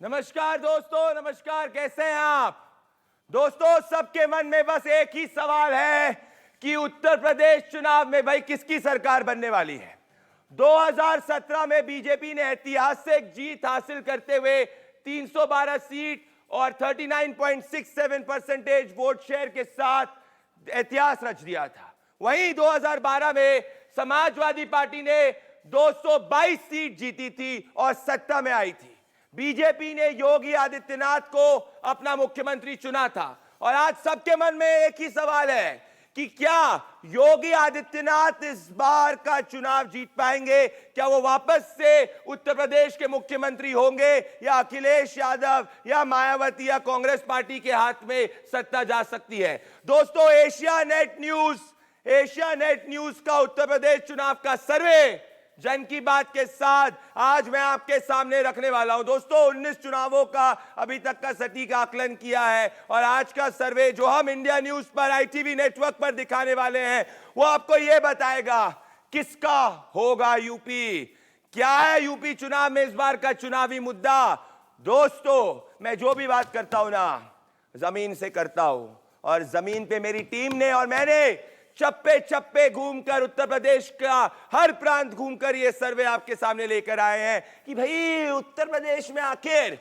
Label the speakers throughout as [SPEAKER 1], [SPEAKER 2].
[SPEAKER 1] नमस्कार दोस्तों, नमस्कार। कैसे हैं आप दोस्तों? सबके मन में बस एक ही सवाल है कि उत्तर प्रदेश चुनाव में भाई किसकी सरकार बनने वाली है। 2017 में बीजेपी ने ऐतिहासिक जीत हासिल करते हुए 312 सीट और 39.67% वोट शेयर के साथ इतिहास रच दिया था। वहीं 2012 में समाजवादी पार्टी ने 222 सीट जीती थी और सत्ता में आई थी। बीजेपी ने योगी आदित्यनाथ को अपना मुख्यमंत्री चुना था और आज सबके मन में एक ही सवाल है कि क्या योगी आदित्यनाथ इस बार का चुनाव जीत पाएंगे? क्या वो वापस से उत्तर प्रदेश के मुख्यमंत्री होंगे या अखिलेश यादव या मायावती या कांग्रेस पार्टी के हाथ में सत्ता जा सकती है? दोस्तों, एशिया नेट न्यूज का उत्तर प्रदेश चुनाव का सर्वे जन की बात के साथ आज मैं आपके सामने रखने वाला हूं। दोस्तों, 19 चुनावों का अभी तक का सटीक आकलन किया है और आज का सर्वे जो हम इंडिया न्यूज पर, ITV नेटवर्क पर दिखाने वाले हैं, वो आपको यह बताएगा किसका होगा यूपी। क्या है यूपी चुनाव में इस बार का चुनावी मुद्दा? दोस्तों, मैं जो भी बात करता हूं ना, जमीन से करता हूं और जमीन पे मेरी टीम ने और मैंने चप्पे चप्पे घूमकर उत्तर प्रदेश का हर प्रांत घूमकर ये सर्वे आपके सामने लेकर आए हैं कि भाई उत्तर प्रदेश में आखिर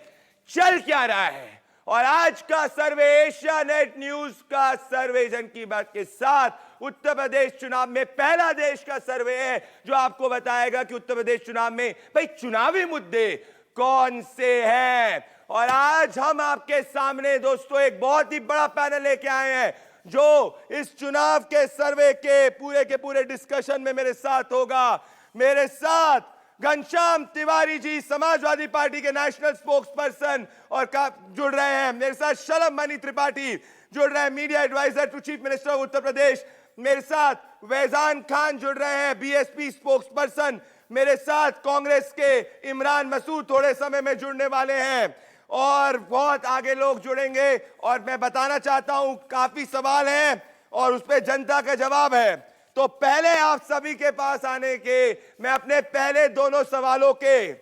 [SPEAKER 1] चल क्या रहा है। और आज का सर्वे एशिया नेट न्यूज का सर्वे जन की बात के साथ उत्तर प्रदेश चुनाव में पहला देश का सर्वे है जो आपको बताएगा कि उत्तर प्रदेश चुनाव में भाई चुनावी मुद्दे कौन से हैं। और आज हम आपके सामने दोस्तों एक बहुत ही बड़ा पैनल लेके आए हैं जो इस चुनाव के सर्वे के पूरे डिस्कशन में मेरे साथ होगा। मेरे साथ घनश्याम तिवारी जी, समाजवादी पार्टी के नेशनल स्पोक्स पर्सन और जुड़ रहे हैं। मेरे साथ शलभ मणि त्रिपाठी जुड़ रहे हैं, media adviser to chief minister of Uttar Pradesh. मेरे साथ वैजान खान जुड़ रहे हैं, BSP स्पोक्स पर्सन। मेरे साथ कांग्रेस के इमरान मसूद थोड़े समय में जुड़ने वाले हैं और बहुत आगे लोग जुड़ेंगे। और मैं बताना चाहता हूं काफी सवाल हैं और उस पर जनता का जवाब है। तो पहले आप सभी के पास आने के मैं अपने पहले दोनों सवालों के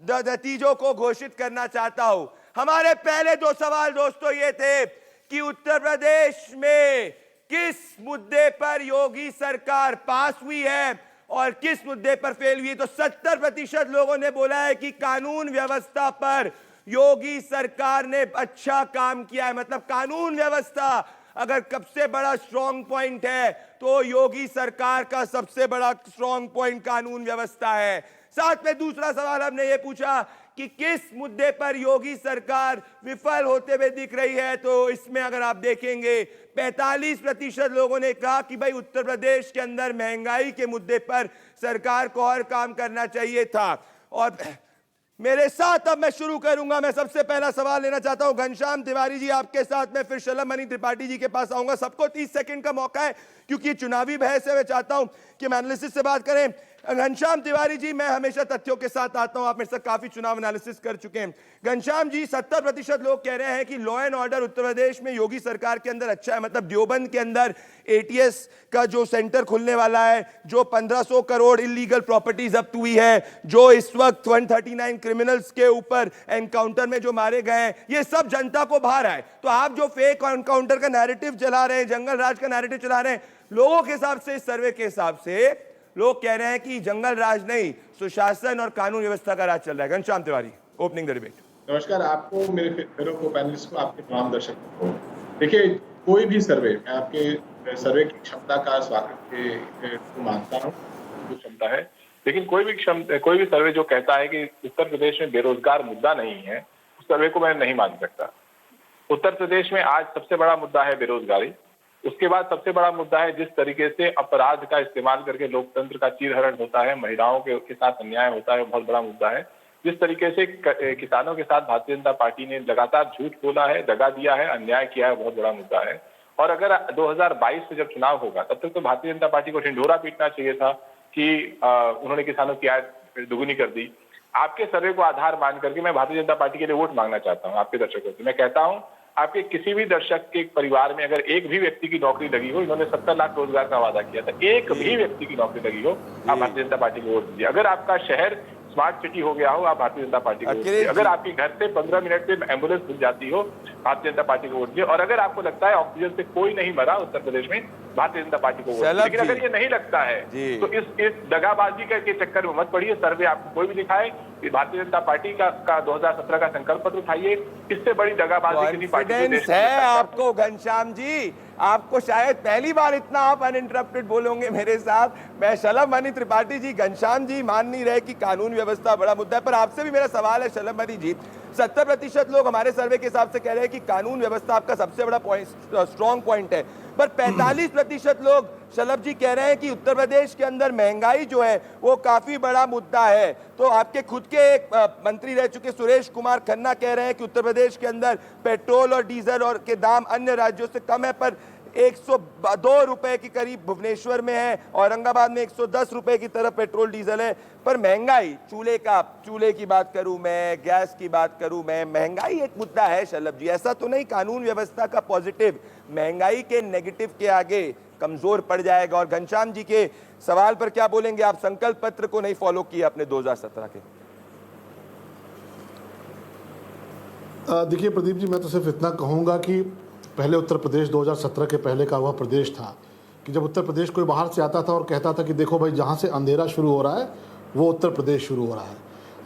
[SPEAKER 1] नतीजों को घोषित करना चाहता हूं। हमारे पहले दो सवाल दोस्तों ये थे कि उत्तर प्रदेश में किस मुद्दे पर योगी सरकार पास हुई है और किस मुद्दे पर फेल हुई है। तो 70% लोगों ने बोला है कि कानून व्यवस्था पर योगी सरकार ने अच्छा काम किया है। मतलब कानून व्यवस्था अगर सबसे बड़ा स्ट्रॉन्ग पॉइंट है तो योगी सरकार का सबसे बड़ा स्ट्रॉन्ग पॉइंट कानून व्यवस्था है। साथ में दूसरा सवाल हमने ये पूछा कि किस मुद्दे पर योगी सरकार विफल होते हुए दिख रही है। तो इसमें अगर आप देखेंगे 45% लोगों ने कहा कि भाई उत्तर प्रदेश के अंदर महंगाई के मुद्दे पर सरकार को और काम करना चाहिए था। और मेरे साथ अब मैं शुरू करूंगा। मैं सबसे पहला सवाल लेना चाहता हूं घनश्याम तिवारी जी आपके साथ में, फिर शलभ मणि त्रिपाठी जी के पास आऊंगा। सबको 30 सेकंड का मौका है क्योंकि चुनावी बहस है। मैं चाहता हूं कि हम एनालिसिस से बात करें। घनश्याम तिवारी जी, मैं हमेशा तथ्यों के साथ आता हूं, आप मेरे साथ काफी चुनाव एनालिसिस कर चुके हैं। घनश्याम जी, 70% लोग कह रहे हैं कि law and order Uttar Pradesh में योगी सरकार के अंदर अच्छा है। मतलब देवबंद के अंदर ATS का जो सेंटर खुलने वाला है, जो 1500 करोड़ इलीगल प्रॉपर्टी जब्त हुई है, जो इस वक्त 139 क्रिमिनल्स के ऊपर एनकाउंटर में जो मारे गए हैं, ये सब जनता को भा रहा है। तो आप जो फेक एनकाउंटर का नैरेटिव चला रहे हैं, जंगल राज का नैरेटिव चला रहे हैं, लोगों के हिसाब से, इस सर्वे के हिसाब से लोग कह रहे हैं कि जंगल राज नहीं, सुशासन और कानून व्यवस्था का राज चल रहा है। Ghanshyam Tiwari, opening the debate.
[SPEAKER 2] नमस्कार आपको, मेरे को पैनलिस्ट को, आपके तमाम दर्शकों को। देखिए, कोई भी सर्वे, मैं आपके सर्वे की क्षमता का स्वागत को मानता हूँ, जो क्षमता है, लेकिन कोई भी सर्वे जो कहता है कि उत्तर प्रदेश में बेरोजगार मुद्दा नहीं है, उस सर्वे को मैं नहीं मान सकता। उत्तर प्रदेश में आज सबसे बड़ा मुद्दा है बेरोजगारी। उसके बाद सबसे बड़ा मुद्दा है जिस तरीके से अपराध का इस्तेमाल करके लोकतंत्र का चीरहरण होता है, महिलाओं के साथ अन्याय होता है, बहुत बड़ा मुद्दा है। जिस तरीके से किसानों के साथ भारतीय जनता पार्टी ने लगातार झूठ बोला है, दगा दिया है, अन्याय किया है, बहुत बड़ा मुद्दा है। और अगर 2022 में जब चुनाव होगा तब तक तो भारतीय जनता पार्टी को ढिंढोरा पीटना चाहिए था कि उन्होंने किसानों की आय दुगुनी कर दी। आपके सर्वे को आधार मान करके मैं भारतीय जनता पार्टी के लिए वोट मांगना चाहता हूँ आपके दर्शकों से। मैं कहता हूँ आपके किसी भी दर्शक के परिवार में अगर एक भी व्यक्ति की नौकरी लगी हो, इन्होंने 70 लाख रोजगार का वादा किया था, एक भी व्यक्ति की नौकरी लगी हो, आप भारतीय जनता पार्टी को वोट दीजिए। अगर आपका शहर स्मार्ट सिटी हो गया हो, आप भारतीय जनता पार्टी को वोट
[SPEAKER 1] अखिलेश
[SPEAKER 2] दीजिए। अगर
[SPEAKER 1] जी।
[SPEAKER 2] आपके घर से 15 मिनट में एम्बुलेंस मिल जाती हो, भारतीय जनता पार्टी को वोट दीजिए। और अगर आपको लगता है ऑक्सीजन से कोई नहीं मरा उत्तर प्रदेश में, भारतीय जनता पार्टी को वोट दीजिए।
[SPEAKER 1] शलभ
[SPEAKER 2] लेकिन
[SPEAKER 1] जी।
[SPEAKER 2] अगर ये नहीं लगता है
[SPEAKER 1] जी।
[SPEAKER 2] तो इस दगाबाजी के चक्कर में मत पड़िए। सर्वे आपको कोई भी दिखाए कि भारतीय जनता पार्टी का 2017 का संकल्प पत्र उठाइए। इससे बड़ी दगाबाजी किसी पार्टी के देश
[SPEAKER 1] कॉन्फिडेंस
[SPEAKER 2] में
[SPEAKER 1] है
[SPEAKER 2] नहीं सकता।
[SPEAKER 1] आपको घनश्याम जी, आपको शायद पहली बार इतना आप अनइंटरप्टेड बोलोगे मेरे साथ। मैं शलभ मणि त्रिपाठी जी, घनश्याम जी मान नहीं रहे कि कानून व्यवस्था बड़ा मुद्दा है, पर आपसे भी मेरा सवाल है शलभ मणि जी। 70% लोग हमारे सर्वे के हिसाब से कह रहे हैं कि कानून व्यवस्था आपका सबसे बड़ा स्ट्रॉन्ग पॉइंट है, पर 45% लोग शलभ जी कह रहे हैं कि उत्तर प्रदेश के अंदर महंगाई जो है वो काफी बड़ा मुद्दा है। तो आपके खुद के एक मंत्री रह चुके सुरेश कुमार खन्ना कह रहे हैं कि उत्तर प्रदेश के अंदर पेट्रोल और डीजल और के दाम अन्य राज्यों से कम है, पर 102 रुपए के करीब भुवनेश्वर में है, औरंगाबाद में 110 रुपए की तरफ पेट्रोल डीजल है। पर महंगाई, चूल्हे की बात करूं मैं, गैस की बात करूं मैं, महंगाई एक मुद्दा है शलभ जी। ऐसा तो नहीं कानून व्यवस्था का पॉजिटिव महंगाई के नेगेटिव के आगे कमजोर पड़ जाएगा। और घनश्याम जी के सवाल पर क्या बोलेंगे आप? संकल्प पत्र को नहीं फॉलो किया अपने 2017 के।
[SPEAKER 3] देखिए प्रदीप जी, मैं तो सिर्फ इतना कहूँगा कि पहले उत्तर प्रदेश 2017 के पहले का हुआ प्रदेश था कि जब उत्तर प्रदेश कोई बाहर से आता था और कहता था कि देखो भाई जहाँ से अंधेरा शुरू हो रहा है वो उत्तर प्रदेश शुरू हो रहा है।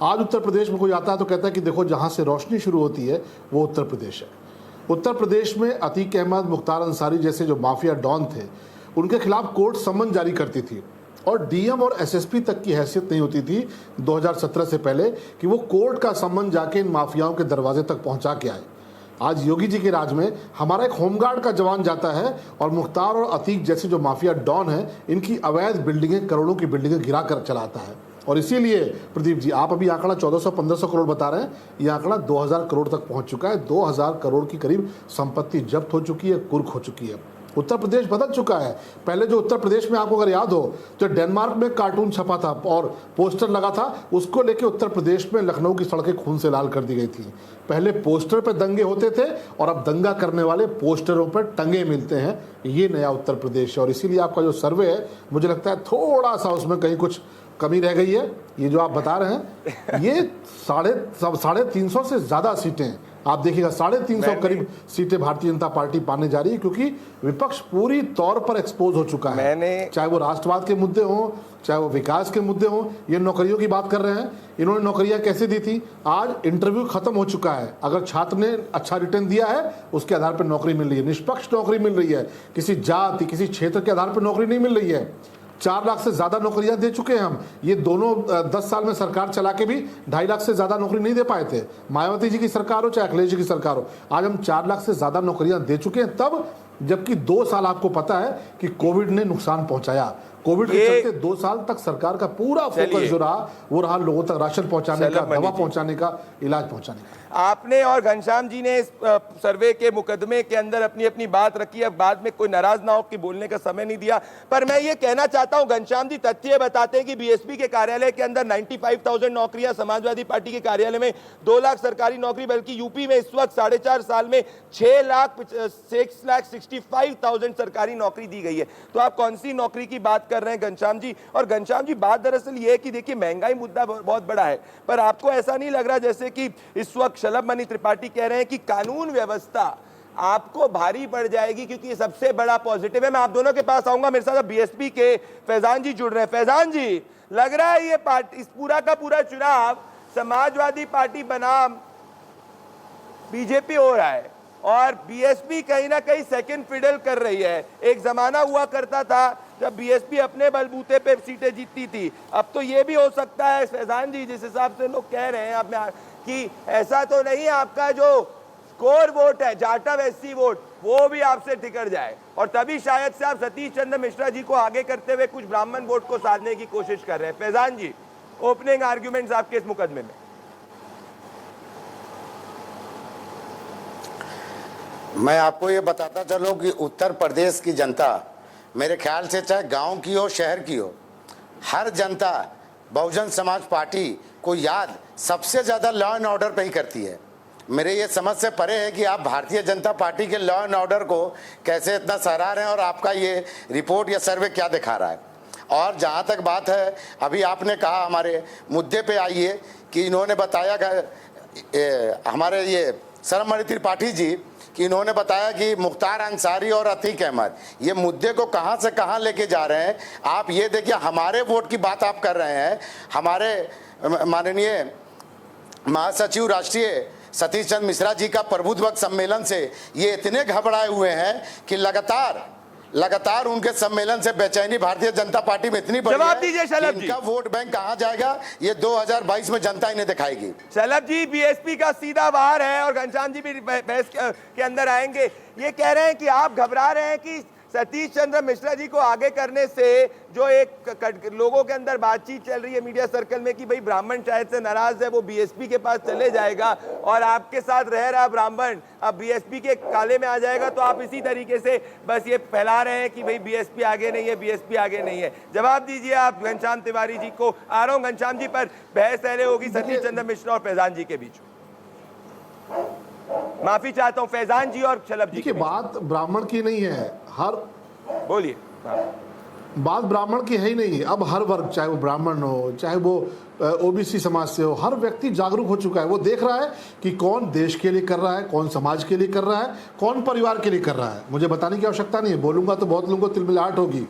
[SPEAKER 3] आज उत्तर प्रदेश में कोई आता है तो कहता है कि देखो जहाँ से रोशनी शुरू होती है वो उत्तर प्रदेश है। उत्तर प्रदेश में अतीक अहमद, मुख्तार अंसारी जैसे जो माफिया डॉन थे उनके खिलाफ कोर्ट सम्मन जारी करती थी और डीएम और एसएसपी तक की हैसियत नहीं होती थी 2017 से पहले कि वो कोर्ट का सम्मन जाके इन माफियाओं के दरवाजे तक पहुंचा के आए। आज योगी जी के राज में हमारा एक होमगार्ड का जवान जाता है और मुख्तार और अतीक जैसे जो माफिया डॉन हैं इनकी अवैध बिल्डिंगें, करोड़ों की बिल्डिंगें गिरा कर चलाता है। और इसीलिए प्रदीप जी, आप अभी आंकड़ा 1400-1500 करोड़ बता रहे हैं, ये आंकड़ा 2000 करोड़ तक पहुंच चुका है। 2000 करोड़ की करीब संपत्ति जब्त हो चुकी है, कुर्क हो चुकी है। उत्तर प्रदेश बदल चुका है। पहले जो उत्तर प्रदेश में आपको अगर याद हो तो डेनमार्क में कार्टून छपा था और पोस्टर लगा था, उसको लेके उत्तर प्रदेश में लखनऊ की सड़कें खून से लाल कर दी गई थी। पहले पोस्टर पर दंगे होते थे और अब दंगा करने वाले पोस्टरों पर टंगे मिलते हैं। ये नया उत्तर प्रदेश है और इसीलिए आपका जो सर्वे है मुझे लगता है थोड़ा सा उसमें कहीं कुछ कमी रह गई है। ये जो आप बता रहे हैं ये 350 से ज़्यादा सीटें आप देखिएगा, 350 करीब सीटें भारतीय जनता पार्टी पाने जा रही है क्योंकि विपक्ष पूरी तौर पर एक्सपोज हो चुका है। चाहे वो राष्ट्रवाद के मुद्दे हों, चाहे वो विकास के मुद्दे हों, ये नौकरियों की बात कर रहे हैं। इन्होंने नौकरियां कैसे दी थी? आज इंटरव्यू खत्म हो चुका है। अगर छात्र ने अच्छा रिटर्न दिया है उसके आधार पर नौकरी मिल रही है, निष्पक्ष नौकरी मिल रही है। किसी जाति, किसी क्षेत्र के आधार पर नौकरी नहीं मिल रही है। 4 लाख से ज़्यादा नौकरियां दे चुके हैं हम। ये दोनों 10 साल में सरकार चला के भी 2.5 लाख से ज़्यादा नौकरी नहीं दे पाए थे। मायावती जी की सरकार हो चाहे अखिलेश जी की सरकार हो, आज हम 4 लाख से ज़्यादा नौकरियां दे चुके हैं। तब जबकि 2 साल आपको पता है कि कोविड ने नुकसान पहुंचाया। कोविड के चलते 2 साल तक सरकार का पूरा फोकस जो रहा वो रहा लोगों तक राशन पहुंचाने का, दवा पहुंचाने का, इलाज पहुंचाने का।
[SPEAKER 1] आपने और घनश्याम जी ने इस सर्वे के मुकदमे के अंदर अपनी अपनी बात रखी है। बाद में कोई नाराज ना हो कि बोलने का समय नहीं दिया, पर मैं ये कहना चाहता हूं घनश्याम जी तथ्य बताते हैं कि बीएसपी के कार्यालय के अंदर 95,000 नौकरियां, समाजवादी पार्टी के कार्यालय में 2 लाख सरकारी नौकरी, बल्कि यूपी में इस वक्त 4.5 साल में 6,65,000 सरकारी नौकरी दी गई है। तो आप कौन सी नौकरी की बात कर रहे हैं घनश्याम जी? और घनश्याम जी बात दरअसल ये है कि देखिए महंगाई मुद्दा बहुत बड़ा है, पर आपको ऐसा नहीं लग रहा जैसे कि इस वक्त शलभ मणि त्रिपाठी कह रहे हैं कि कानून व्यवस्था आपको भारी पड़ जाएगी क्योंकि ये सबसे बड़ा पॉजिटिव है? मैं आप दोनों के पास आऊंगा, मेरे साथ बीएसपी के फैजान जी जुड़ रहे हैं। फैजान जी, लग रहा है ये पार्टी, इस पूरा का पूरा चुनाव समाजवादी पार्टी बनाम बीजेपी हो रहा है और बीएसपी कहीं ना कहीं सेकंड फिडल कर रही है। एक जमाना हुआ करता था जब बीएसपी अपने बलबूते पे सीटें जीतती थी। अब तो ये भी हो सकता है फैजान जी, जिस हिसाब से लोग कह रहे हैं अब कि ऐसा तो नहीं आपका जो कोर वोट है, जाटव एससी वोट, वो भी आपसे टिकट जाए और तभी शायद से आप सतीश चंद्र मिश्रा जी को आगे करते हुए कुछ ब्राह्मण वोट को साधने की कोशिश कर रहे हैं। फैजान जी, ओपनिंग आर्ग्यूमेंट्स आपके इस मुकदमे में।
[SPEAKER 4] मैं आपको ये बताता चलूं कि उत्तर प्रदेश की जनता, मेरे ख्याल से चाहे गांव की हो शहर की हो, हर जनता बहुजन समाज पार्टी को याद सबसे ज़्यादा लॉ एंड ऑर्डर पे ही करती है। मेरे ये समझ से परे है कि आप भारतीय जनता पार्टी के लॉ एंड ऑर्डर को कैसे इतना सराह रहे हैं और आपका ये रिपोर्ट या सर्वे क्या दिखा रहा है। और जहाँ तक बात है, अभी आपने कहा हमारे मुद्दे पे आइए कि इन्होंने बताया हमारे ये सरमणि त्रिपाठी जी कि इन्होंने बताया कि मुख्तार अंसारी और अतीक अहमद ये मुद्दे को कहां से कहां लेके जा रहे हैं। आप ये देखिए, हमारे वोट की बात आप कर रहे हैं। हमारे माननीय महासचिव राष्ट्रीय सतीश चंद्र मिश्रा जी का प्रबुद्धवत सम्मेलन से ये इतने घबराए हुए हैं कि लगातार उनके सम्मेलन से बेचैनी भारतीय जनता पार्टी में इतनी बढ़ी
[SPEAKER 1] जवाब
[SPEAKER 4] है
[SPEAKER 1] दीजिए शलभ
[SPEAKER 4] कि
[SPEAKER 1] जी।
[SPEAKER 4] इनका वोट बैंक कहां जाएगा ये 2022 में जनता इन्हें दिखाएगी।
[SPEAKER 1] शलभ जी, बीएसपी का सीधा वार है और घनश्याम जी भी बहस के अंदर आएंगे। ये कह रहे हैं कि आप घबरा रहे हैं कि सतीश चंद्र मिश्रा जी को आगे करने से जो एक लोगों के अंदर बातचीत चल रही है मीडिया सर्कल में कि भाई ब्राह्मण शायद से नाराज है, वो बीएसपी के पास चले जाएगा और आपके साथ रह रहा ब्राह्मण अब बीएसपी के काले में आ जाएगा, तो आप इसी तरीके से बस ये फैला रहे हैं कि भाई बीएसपी आगे नहीं है, बीएसपी आगे नहीं है। जवाब दीजिए आप घनश्याम तिवारी जी को। आ रहा हूं घनश्याम जी पर, बहस पहले होगी सतीश चंद्र मिश्रा और फैजान जी के बीच। माफी चाहता हूं फैजान जी और शलभ जी।
[SPEAKER 3] देखिए, बात ब्राह्मण की नहीं है, हर
[SPEAKER 1] बोलिए।
[SPEAKER 3] बात ब्राह्मण की है ही नहीं। अब हर वर्ग, चाहे वो ब्राह्मण हो, चाहे वो ओबीसी समाज से हो, हर व्यक्ति जागरूक हो चुका है। वो देख रहा है कि कौन देश के लिए कर रहा है, कौन समाज के लिए कर रहा है, कौन परिवार के लिए कर रहा है। मुझे बताने की आवश्यकता नहीं है, बोलूंगा तो बहुत लोगों को तिलमिलाहट होगी।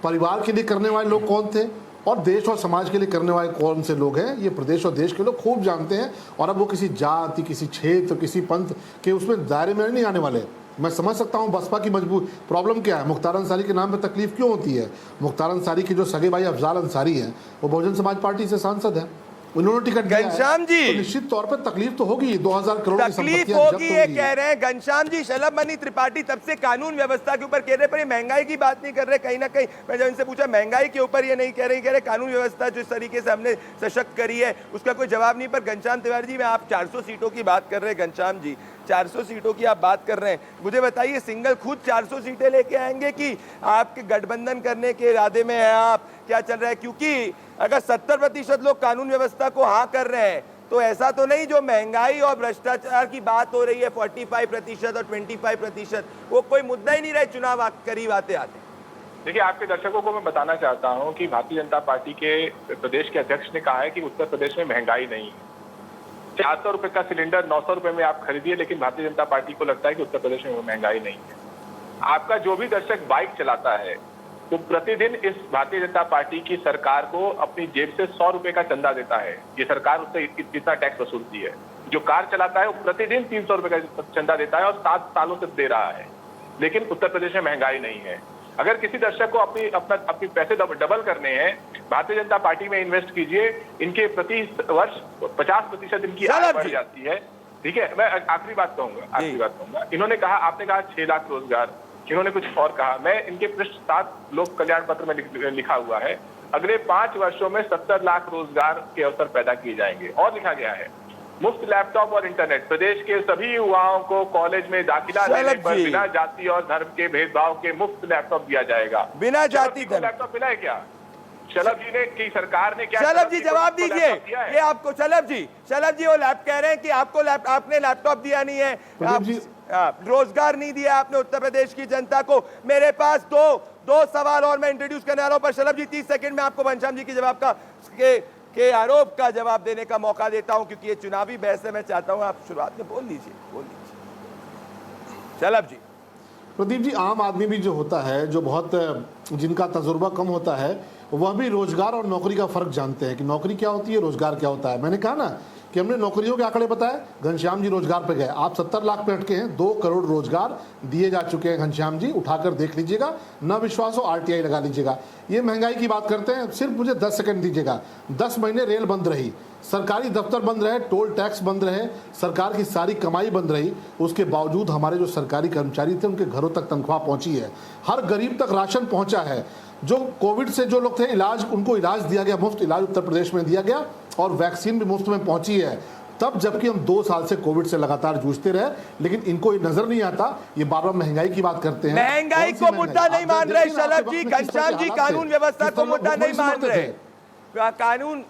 [SPEAKER 3] परिवार के लिए करने वाले लोग कौन थे और देश और समाज के लिए करने वाले कौन से लोग हैं, ये प्रदेश और देश के लोग खूब जानते हैं। और अब वो किसी जाति, किसी क्षेत्र, किसी पंथ के उसमें दायरे में नहीं आने वाले। मैं समझ सकता हूं बसपा की मजबूत प्रॉब्लम क्या है, मुख्तार अंसारी के नाम पे तकलीफ क्यों होती है। मुख्तार अंसारी के जो सगे भाई अफजाल अंसारी हैं वो बहुजन समाज पार्टी से सांसद हैं, उन्होंने टिकट दिया है।
[SPEAKER 1] घनश्याम जी,
[SPEAKER 3] तो निश्चित तौर पे तकलीफ तो होगी, 2000 करोड़ की
[SPEAKER 1] तकलीफ
[SPEAKER 3] संपत्तियां
[SPEAKER 1] होगी
[SPEAKER 3] जब्त
[SPEAKER 1] ये
[SPEAKER 3] होंगी।
[SPEAKER 1] कह रहे हैं घनश्याम जी। शलभ मणि त्रिपाठी तब से कानून व्यवस्था के ऊपर कह रहे, पर ये महंगाई की बात नहीं कर रहे। कहीं ना कहीं मैं जब इनसे पूछा महंगाई के ऊपर, ये नहीं कह रहे कानून व्यवस्था जिस तरीके से हमने सशक्त करी है उसका कोई जवाब नहीं। पर घनश्याम तिवारी जी, मैं आप 400 सीटों की बात कर रहे हैं। घनश्याम जी, 400 सीटों की आप बात कर रहे हैं, मुझे बताइए सिंगल खुद 400 सीटें लेके आएंगे कि आपके गठबंधन करने के इरादे में है आप, क्या चल रहा है? क्योंकि अगर 70% लोग कानून व्यवस्था को हाँ कर रहे हैं तो ऐसा तो नहीं जो महंगाई और भ्रष्टाचार की बात हो रही है 45% और 25%, वो कोई मुद्दा ही नहीं रहे चुनाव करीब आते आते।
[SPEAKER 5] देखिए, आपके दर्शकों को मैं बताना चाहता हूं कि भारतीय जनता पार्टी के प्रदेश के अध्यक्ष ने कहा है कि उत्तर प्रदेश में महंगाई नहीं है। 400 रुपए का सिलेंडर 900 रुपए में आप खरीदिए, लेकिन भारतीय जनता पार्टी को लगता है कि उत्तर प्रदेश में महंगाई नहीं है। आपका जो भी दर्शक बाइक चलाता है तो प्रतिदिन इस भारतीय जनता पार्टी की सरकार को अपनी जेब से 100 रुपए का चंदा देता है। ये सरकार उससे इतना टैक्स वसूलती है। जो कार चलाता है वो प्रतिदिन 300 रुपए का चंदा देता है और 7 सालों से दे रहा है, लेकिन उत्तर प्रदेश में महंगाई नहीं है। अगर किसी दर्शक को अपनी पैसे डबल करने हैं, भारतीय जनता पार्टी में इन्वेस्ट कीजिए। इनके प्रति वर्ष 50% इनकी आय बढ़ जाती है। ठीक है, मैं आखिरी बात कहूंगा। इन्होंने कहा, आपने कहा 6 लाख रोजगार, इन्होंने कुछ और कहा। मैं इनके पृष्ठ 7 लोक कल्याण पत्र में लिखा हुआ है, अगले 5 वर्षों में 70 लाख रोजगार के अवसर पैदा किए जाएंगे। और लिखा गया है, मुफ्त लैपटॉप और इंटरनेट, प्रदेश के सभी युवाओं को कॉलेज में दाखिला लेने पर बिना जाति और धर्म के भेदभाव के मुफ्त लैपटॉप दिया जाएगा।
[SPEAKER 1] बिना जाति धर्म
[SPEAKER 5] लैपटॉप मिला है क्या? शलभ जी ने की सरकार ने क्या?
[SPEAKER 1] शलभ जी जवाब दीजिए ये आपको। शलभ जी वो लैप कह रहे हैं कि आपने लैपटॉप दिया नहीं है, रोजगार नहीं दिया आपने उत्तर प्रदेश की जनता को। मेरे पास दो सवाल और मैं इंट्रोड्यूस करने आ रहा हूं, पर शलभ जी 30 सेकंड में आपको घनश्याम जी के जवाब के आरोप का जवाब देने का मौका देता हूं, क्योंकि ये चुनावी बहस है। मैं चाहता हूं आप शुरुआत में बोल लीजिए। शलभ जी।
[SPEAKER 3] प्रदीप जी, आम आदमी भी जो होता है, जो बहुत जिनका तजुर्बा कम होता है, वह भी रोजगार और नौकरी का फर्क जानते हैं कि नौकरी क्या होती है, रोजगार क्या होता है। मैंने कहा ना कि हमने नौकरियों के आंकड़े बताए, घनश्याम जी रोजगार पे गए। आप 70 लाख पे अटके हैं, 2 करोड़ रोजगार दिए जा चुके हैं। घनश्याम जी उठाकर देख लीजिएगा, न विश्वास हो RTI लगा लीजिएगा। ये महंगाई की बात करते हैं, सिर्फ मुझे 10 सेकंड दीजिएगा। 10 महीने रेल बंद रही, सरकारी दफ्तर बंद रहे, टोल टैक्स बंद रहे, सरकार की सारी कमाई बंद रही, उसके बावजूद हमारे जो सरकारी कर्मचारी थे उनके घरों तक तनख्वाह पहुंची है, हर गरीब तक राशन पहुंचा है। जो कोविड से जो लोग थे इलाज, उनको इलाज दिया गया, मुफ्त इलाज उत्तर प्रदेश में दिया गया और वैक्सीन भी मुफ्त में पहुंची है। तब जबकि हम 2 साल से कोविड से लगातार जूझते रहे, लेकिन इनको ये नजर नहीं आता। ये बार-बार महंगाई की बात करते हैं,
[SPEAKER 1] महंगाई को मुद्दा नहीं मान रहे शलभ जी। घनश्याम जी कानून व्यवस्था को मुद्दा नहीं मान रहे। कानून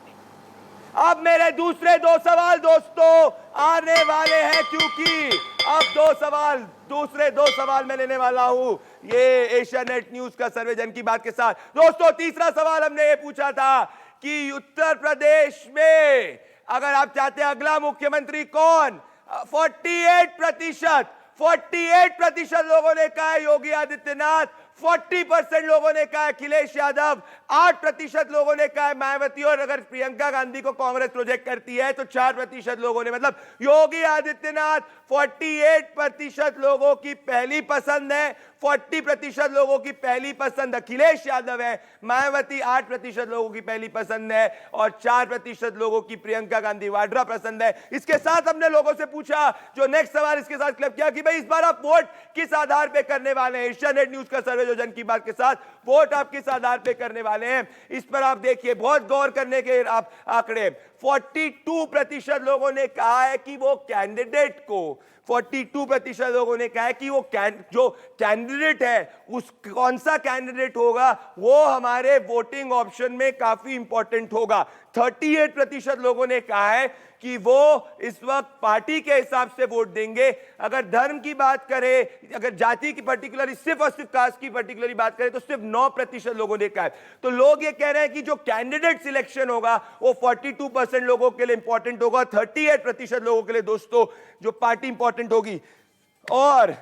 [SPEAKER 1] अब मेरे दूसरे 2 सवाल दोस्तों आने वाले हैं, क्योंकि अब दूसरे दो सवाल मैं लेने वाला हूं ये एशिया नेट न्यूज का सर्वे जन की बात के साथ। दोस्तों, तीसरा सवाल हमने ये पूछा था कि उत्तर प्रदेश में अगर आप चाहते हैं अगला मुख्यमंत्री कौन, 48% लोगों ने कहा योगी आदित्यनाथ, 40% लोगों ने कहा अखिलेश यादव, 8% लोगों ने कहा मायावती, और अगर प्रियंका गांधी को कांग्रेस प्रोजेक्ट करती है तो 4% लोगों ने, मतलब योगी आदित्यनाथ 48% लोगों की पहली पसंद है, 40% लोगों की पहली पसंद अखिलेश यादव है, मायावती 8% लोगों की पहली पसंद है और 4% लोगों की प्रियंका गांधी वाड्रा पसंद है। इसके साथ हमने लोगों से पूछा, जो नेक्स्ट सवाल इसके साथ क्लब किया कि भाई इस बार आप वोट किस आधार पे करने वाले हैं। एशिया नेट न्यूज का सर्वे जो जन की बात के साथ वोट आप किस आधार पे करने वाले हैं, इस पर आप देखिए, बहुत गौर करने के आप आंकड़े। 42% लोगों ने कहा है कि वो कैंडिडेट को, 42% लोगों ने कहा है कि वो जो कैंडिडेट है उस कौन सा कैंडिडेट होगा वो हमारे वोटिंग ऑप्शन में काफी इंपॉर्टेंट होगा। 38% लोगों ने कहा है कि वो इस वक्त पार्टी के हिसाब से वोट देंगे। अगर धर्म की बात करें, अगर जाति की पर्टिकुलरली सिर्फ और सिर्फ कास्ट की पर्टिकुलरली बात करें तो सिर्फ 9% लोगों ने कहा है। तो लोग ये कह रहे हैं कि जो कैंडिडेट सिलेक्शन होगा वो 42% लोगों के लिए इंपॉर्टेंट होगा, 38% लोगों के लिए दोस्तों जो पार्टी इंपॉर्टेंट होगी। और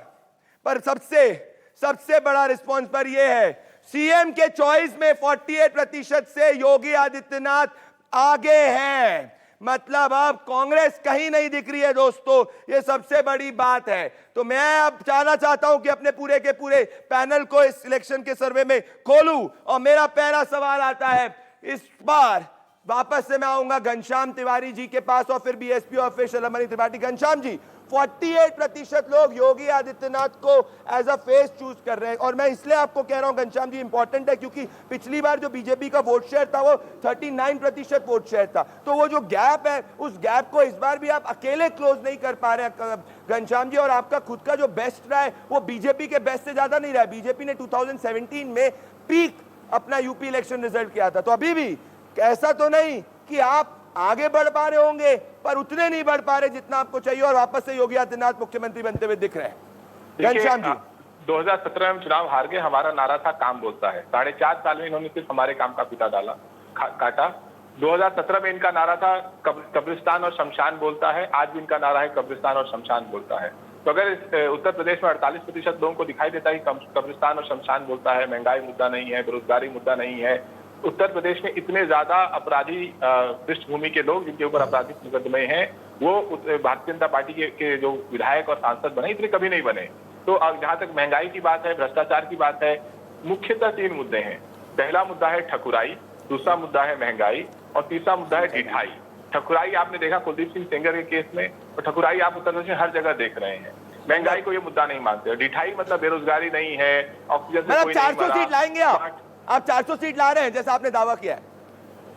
[SPEAKER 1] पर सबसे बड़ा रिस्पॉन्स पर यह है, सीएम के चॉइस में 48% से योगी आदित्यनाथ आगे हैं। मतलब अब कांग्रेस कहीं नहीं दिख रही है दोस्तों, ये सबसे बड़ी बात है। तो मैं अब चाहना चाहता हूं कि अपने पूरे के पूरे पैनल को इस इलेक्शन के सर्वे में खोलूं और मेरा पहला सवाल आता है, इस बार वापस से मैं आऊंगा घनश्याम तिवारी जी के पास और फिर बीएसपी और फिर शलमणि त्रिपाठी। घनश्याम जी, 48% लोग योगी आदित्यनाथ को एज अ फेस चूज कर रहे हैं, और मैं इसलिए आपको कह रहा हूं घनश्याम जी इंपॉर्टेंट है क्योंकि पिछली बार जो बीजेपी का वोट शेयर था वो 39% वोट शेयर था। तो वो जो गैप है उस गैप को इस बार भी आप अकेले क्लोज नहीं कर पा रहे हैं घनश्याम जी, और आपका खुद का जो बेस्ट रहा है वो बीजेपी के बेस्ट से ज्यादा नहीं रहा है। बीजेपी ने 2017 में पीक अपना यूपी इलेक्शन रिजल्ट किया था, तो अभी भी ऐसा तो नहीं कि आप आगे बढ़ पा रहे होंगे पर उतने नहीं बढ़ पा रहे जितना आपको चाहिए, और वापस से योगी आदित्यनाथ मुख्यमंत्री बनते हुए दिख रहे हैं। घनश्याम जी,
[SPEAKER 5] 2017 में चुनाव हार गए, हमारा नारा था काम बोलता है। 4.5 साल में इन्होंने सिर्फ हमारे काम का फीता डाला, काटा। 2017 में इनका नारा था कब्रिस्तान और शमशान बोलता है, आज भी इनका नारा है कब्रिस्तान और शमशान बोलता है। तो अगर उत्तर प्रदेश में 48% लोगों को दिखाई देता है कि कब्रिस्तान और शमशान बोलता है, महंगाई मुद्दा नहीं है, बेरोजगारी मुद्दा नहीं है, उत्तर प्रदेश में इतने ज्यादा अपराधी पृष्ठभूमि के लोग जिनके ऊपर आपराधिक मुकदमे हैं वो भारतीय जनता पार्टी के जो विधायक और सांसद बने इतने कभी नहीं बने। तो जहां तक महंगाई की बात है, भ्रष्टाचार की बात है, मुख्यतः 3 मुद्दे हैं। पहला मुद्दा है ठकुराई, दूसरा मुद्दा है महंगाई और तीसरा मुद्दा है ढिठाई। ठकुराई आपने देखा कुलदीप सिंह सेंगर के केस में, और ठकुराई आप उत्तर प्रदेश में हर जगह देख रहे हैं। महंगाई को ये मुद्दा नहीं मानते, ढिठाई मतलब बेरोजगारी नहीं है, ऑक्सीजन से कोई नहीं
[SPEAKER 1] 400 सीट लाएंगे आप 400 सीट ला रहे हैं जैसा आपने दावा किया है।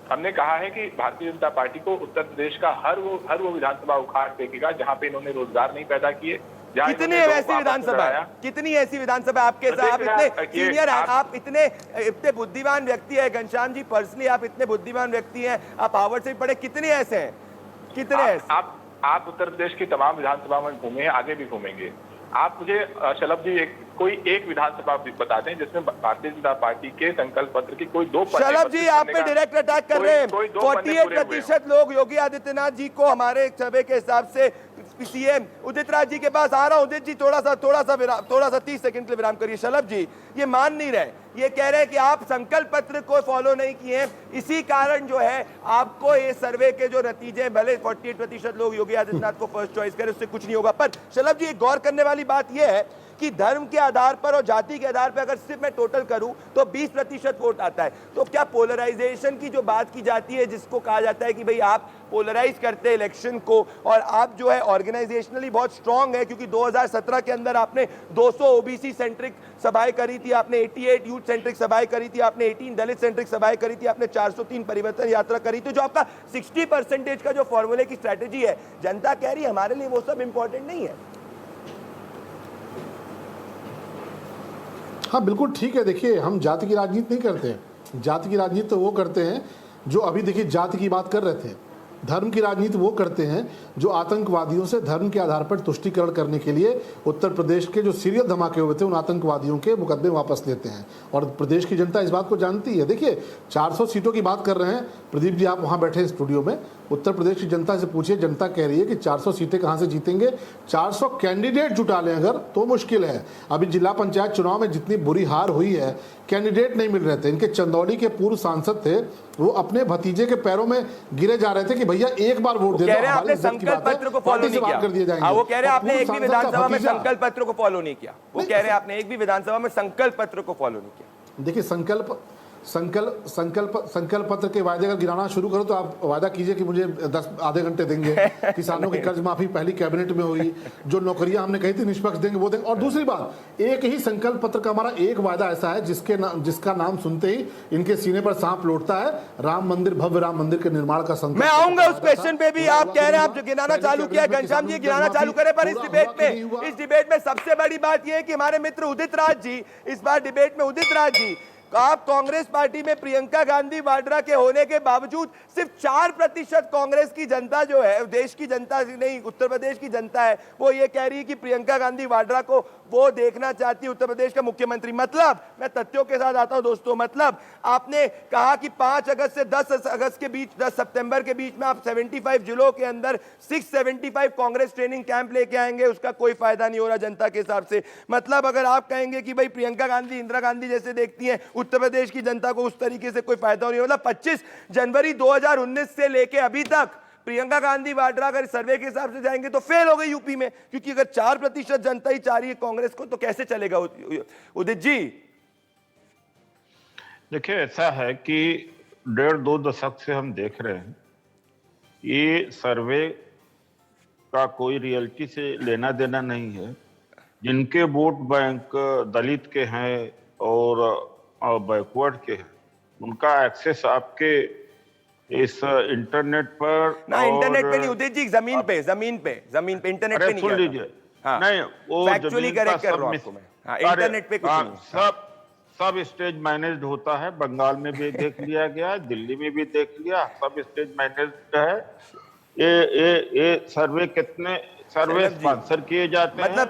[SPEAKER 5] हमने कहा है कि भारतीय जनता पार्टी को उत्तर प्रदेश का हर वो विधानसभा उखाड़ फेंकेगा जहां पे इन्होंने रोजगार नहीं पैदा किए।
[SPEAKER 1] कितनी ऐसी विधानसभा है, कितनी ऐसी विधानसभा आपके साथ, आप इतने सीनियर हैं, आप इतने बुद्धिमान व्यक्ति है घनश्याम जी, पर्सनली आप इतने बुद्धिमान व्यक्ति हैं, आप हार्वर्ड से पढ़े, कितने ऐसे हैं, कितने ऐसे?
[SPEAKER 5] आप उत्तर प्रदेश की तमाम विधानसभा में घूमे हैं, आगे भी घूमेंगे। आप मुझे शलभ जी कोई एक विधानसभा बता दें जिसमें भारतीय जनता पार्टी के संकल्प पत्र की कोई 2 पन्ने।
[SPEAKER 1] शलभ जी आप पे डायरेक्ट अटैक कर रहे हैं। 48% लोग योगी आदित्यनाथ जी को हमारे सर्वे के हिसाब से, सीएम उदित राज जी के पास आ रहा हूं। उदित जी थोड़ा सा 30 सेकंड के लिए विराम करिए। शलभ जी ये मान नहीं रहे, ये कह रहे हैं कि आप संकल्प पत्र को फॉलो नहीं किए, इसी कारण जो है आपको ये सर्वे के जो नतीजे, भले 48% लोग योगी आदित्यनाथ को फर्स्ट चॉइस करें उससे कुछ नहीं होगा। पर शलभ जी एक गौर करने वाली बात यह है कि धर्म के आधार पर और जाति के आधार पर अगर सिर्फ मैं टोटल करूं तो 20% वोट आता है। तो क्या पोलराइजेशन की जो बात की जाती है, जिसको कहा जाता है कि भाई आप पोलराइज करते हैं इलेक्शन को, और आप जो है ऑर्गेनाइजेशनली बहुत स्ट्रांग है क्योंकि 2017 के अंदर आपने 200 ओबीसी सेंट्रिक सभाएं करी थी, आपने 88 यूथ सेंट्रिक सभाएं करी थी, आपने 18 दलित सेंट्रिक सभाएं करी थी, आपने 403 परिवर्तन यात्रा करी थी। जो आपका 60% का जो फॉर्मूले की स्ट्रैटेजी है, जनता कह रही है हमारे लिए वो सब इंपॉर्टेंट नहीं है।
[SPEAKER 3] हाँ बिल्कुल ठीक है। देखिए हम जाति की राजनीति नहीं करते हैं, जाति की राजनीति तो वो करते हैं जो अभी देखिए जाति की बात कर रहे थे धर्म की राजनीति वो करते हैं जो आतंकवादियों से धर्म के आधार पर तुष्टीकरण करने के लिए उत्तर प्रदेश के जो सीरियल धमाके हुए थे उन आतंकवादियों के मुकदमे वापस लेते हैं। और प्रदेश की जनता इस बात को जानती है। देखिए 400 सीटों की बात कर रहे हैं प्रदीप जी, आप वहाँ बैठे हैं स्टूडियो में, उत्तर प्रदेश की जनता से पूछिए, जनता कह रही है कि 400 सीटें कहाँ से जीतेंगे। 400 कैंडिडेट जुटा लें अगर तो मुश्किल है। अभी जिला पंचायत चुनाव में जितनी बुरी हार हुई है, कैंडिडेट नहीं मिल रहे थे। इनके चंदौली के पूर्व सांसद थे, वो अपने भतीजे के पैरों में गिरे जा रहे थे कि भैया एक बार वोट दे दो,
[SPEAKER 1] आपने संकल्प पत्र को फॉलो नहीं किया।
[SPEAKER 3] कर दिए जाएंगे।
[SPEAKER 1] वो कह रहे हैं आपने एक भी विधानसभा में संकल्प पत्र को फॉलो नहीं किया। वो कह रहे हैं आपने एक भी विधानसभा में संकल्प पत्र को फॉलो नहीं किया।
[SPEAKER 3] देखिए संकल्प पत्र के वायदे अगर गिराना शुरू करो तो आप वायदा कीजिए कि मुझे 10 आधे घंटे देंगे, किसानों की कर्ज माफी पहली कैबिनेट में हुई, जो नौकरियां हमने कही थी निष्पक्ष देंगे वो देंगे। और दूसरी बात, एक ही संकल्प पत्र का हमारा एक वायदा ऐसा है जिसका नाम सुनते ही इनके सीने पर सांप लौटता है, राम मंदिर, भव्य राम मंदिर के निर्माण का संकल्प।
[SPEAKER 1] मैं आऊंगा उस क्वेश्चन पे भी। आप कह रहे हैं आप जो गिनाना चालू किया, घनश्याम जी गिनाना चालू करे, पर इस डिबेट में सबसे बड़ी बात यह है कि हमारे मित्र उदित राज जी, इस बार डिबेट में उदित राज जी, आप कांग्रेस पार्टी में प्रियंका गांधी वाड्रा के होने के बावजूद सिर्फ 4% कांग्रेस की जनता जो है, देश की जनता नहीं उत्तर प्रदेश की जनता है, वो ये कह रही है कि प्रियंका गांधी वाड्रा को वो देखना चाहती है उत्तर प्रदेश का मुख्यमंत्री। मतलब मैं तथ्यों के साथ आता हूं दोस्तों, मतलब आपने कहा कि 5 अगस्त से 10 अगस्त के बीच, 10 सितंबर के बीच में आप 75 जिलों के अंदर 675 कांग्रेस ट्रेनिंग कैंप लेके आएंगे, उसका कोई फायदा नहीं हो रहा जनता के हिसाब से। मतलब अगर आप कहेंगे कि भाई प्रियंका गांधी इंदिरा गांधी जैसे देखती हैं उत्तर प्रदेश की जनता को, उस तरीके से कोई फायदा नहीं। मतलब 25 जनवरी 2019 से लेके अभी तक प्रियंका गांधी वाड्रा अगर सर्वे के हिसाब से जाएंगे तो फेल हो गई यूपी में, क्योंकि अगर 4% जनता ही चाह रही है कांग्रेस को तो कैसे चलेगा। उदित जी
[SPEAKER 6] देखिए, ऐसा है कि 1.5-2 दशक से हम देख रहे हैं ये सर्वे का कोई रियलिटी से लेना देना नहीं है। जिनके वोट बैंक दलित के हैं और बैकवर्ड के हैं, उनका एक्सेस आपके इस इंटरनेट पर
[SPEAKER 1] ना, इंटरनेट पे नहीं उदित जी, जमीन पे इंटरनेट पे नहीं।
[SPEAKER 6] सुन लीजिए,
[SPEAKER 1] हाँ,
[SPEAKER 6] नहीं वो
[SPEAKER 1] फैक्चुअली करेक्ट कर रहा हूं आपको मैं। हाँ, इंटरनेट पे कुछ नहीं।
[SPEAKER 6] सब स्टेज मैनेज्ड होता है। बंगाल में भी देख लिया गया, दिल्ली में भी देख लिया, सब स्टेज मैनेज्ड है। ये सर्वे कितने सर्वे स्पॉन्सर किए जाते हैं,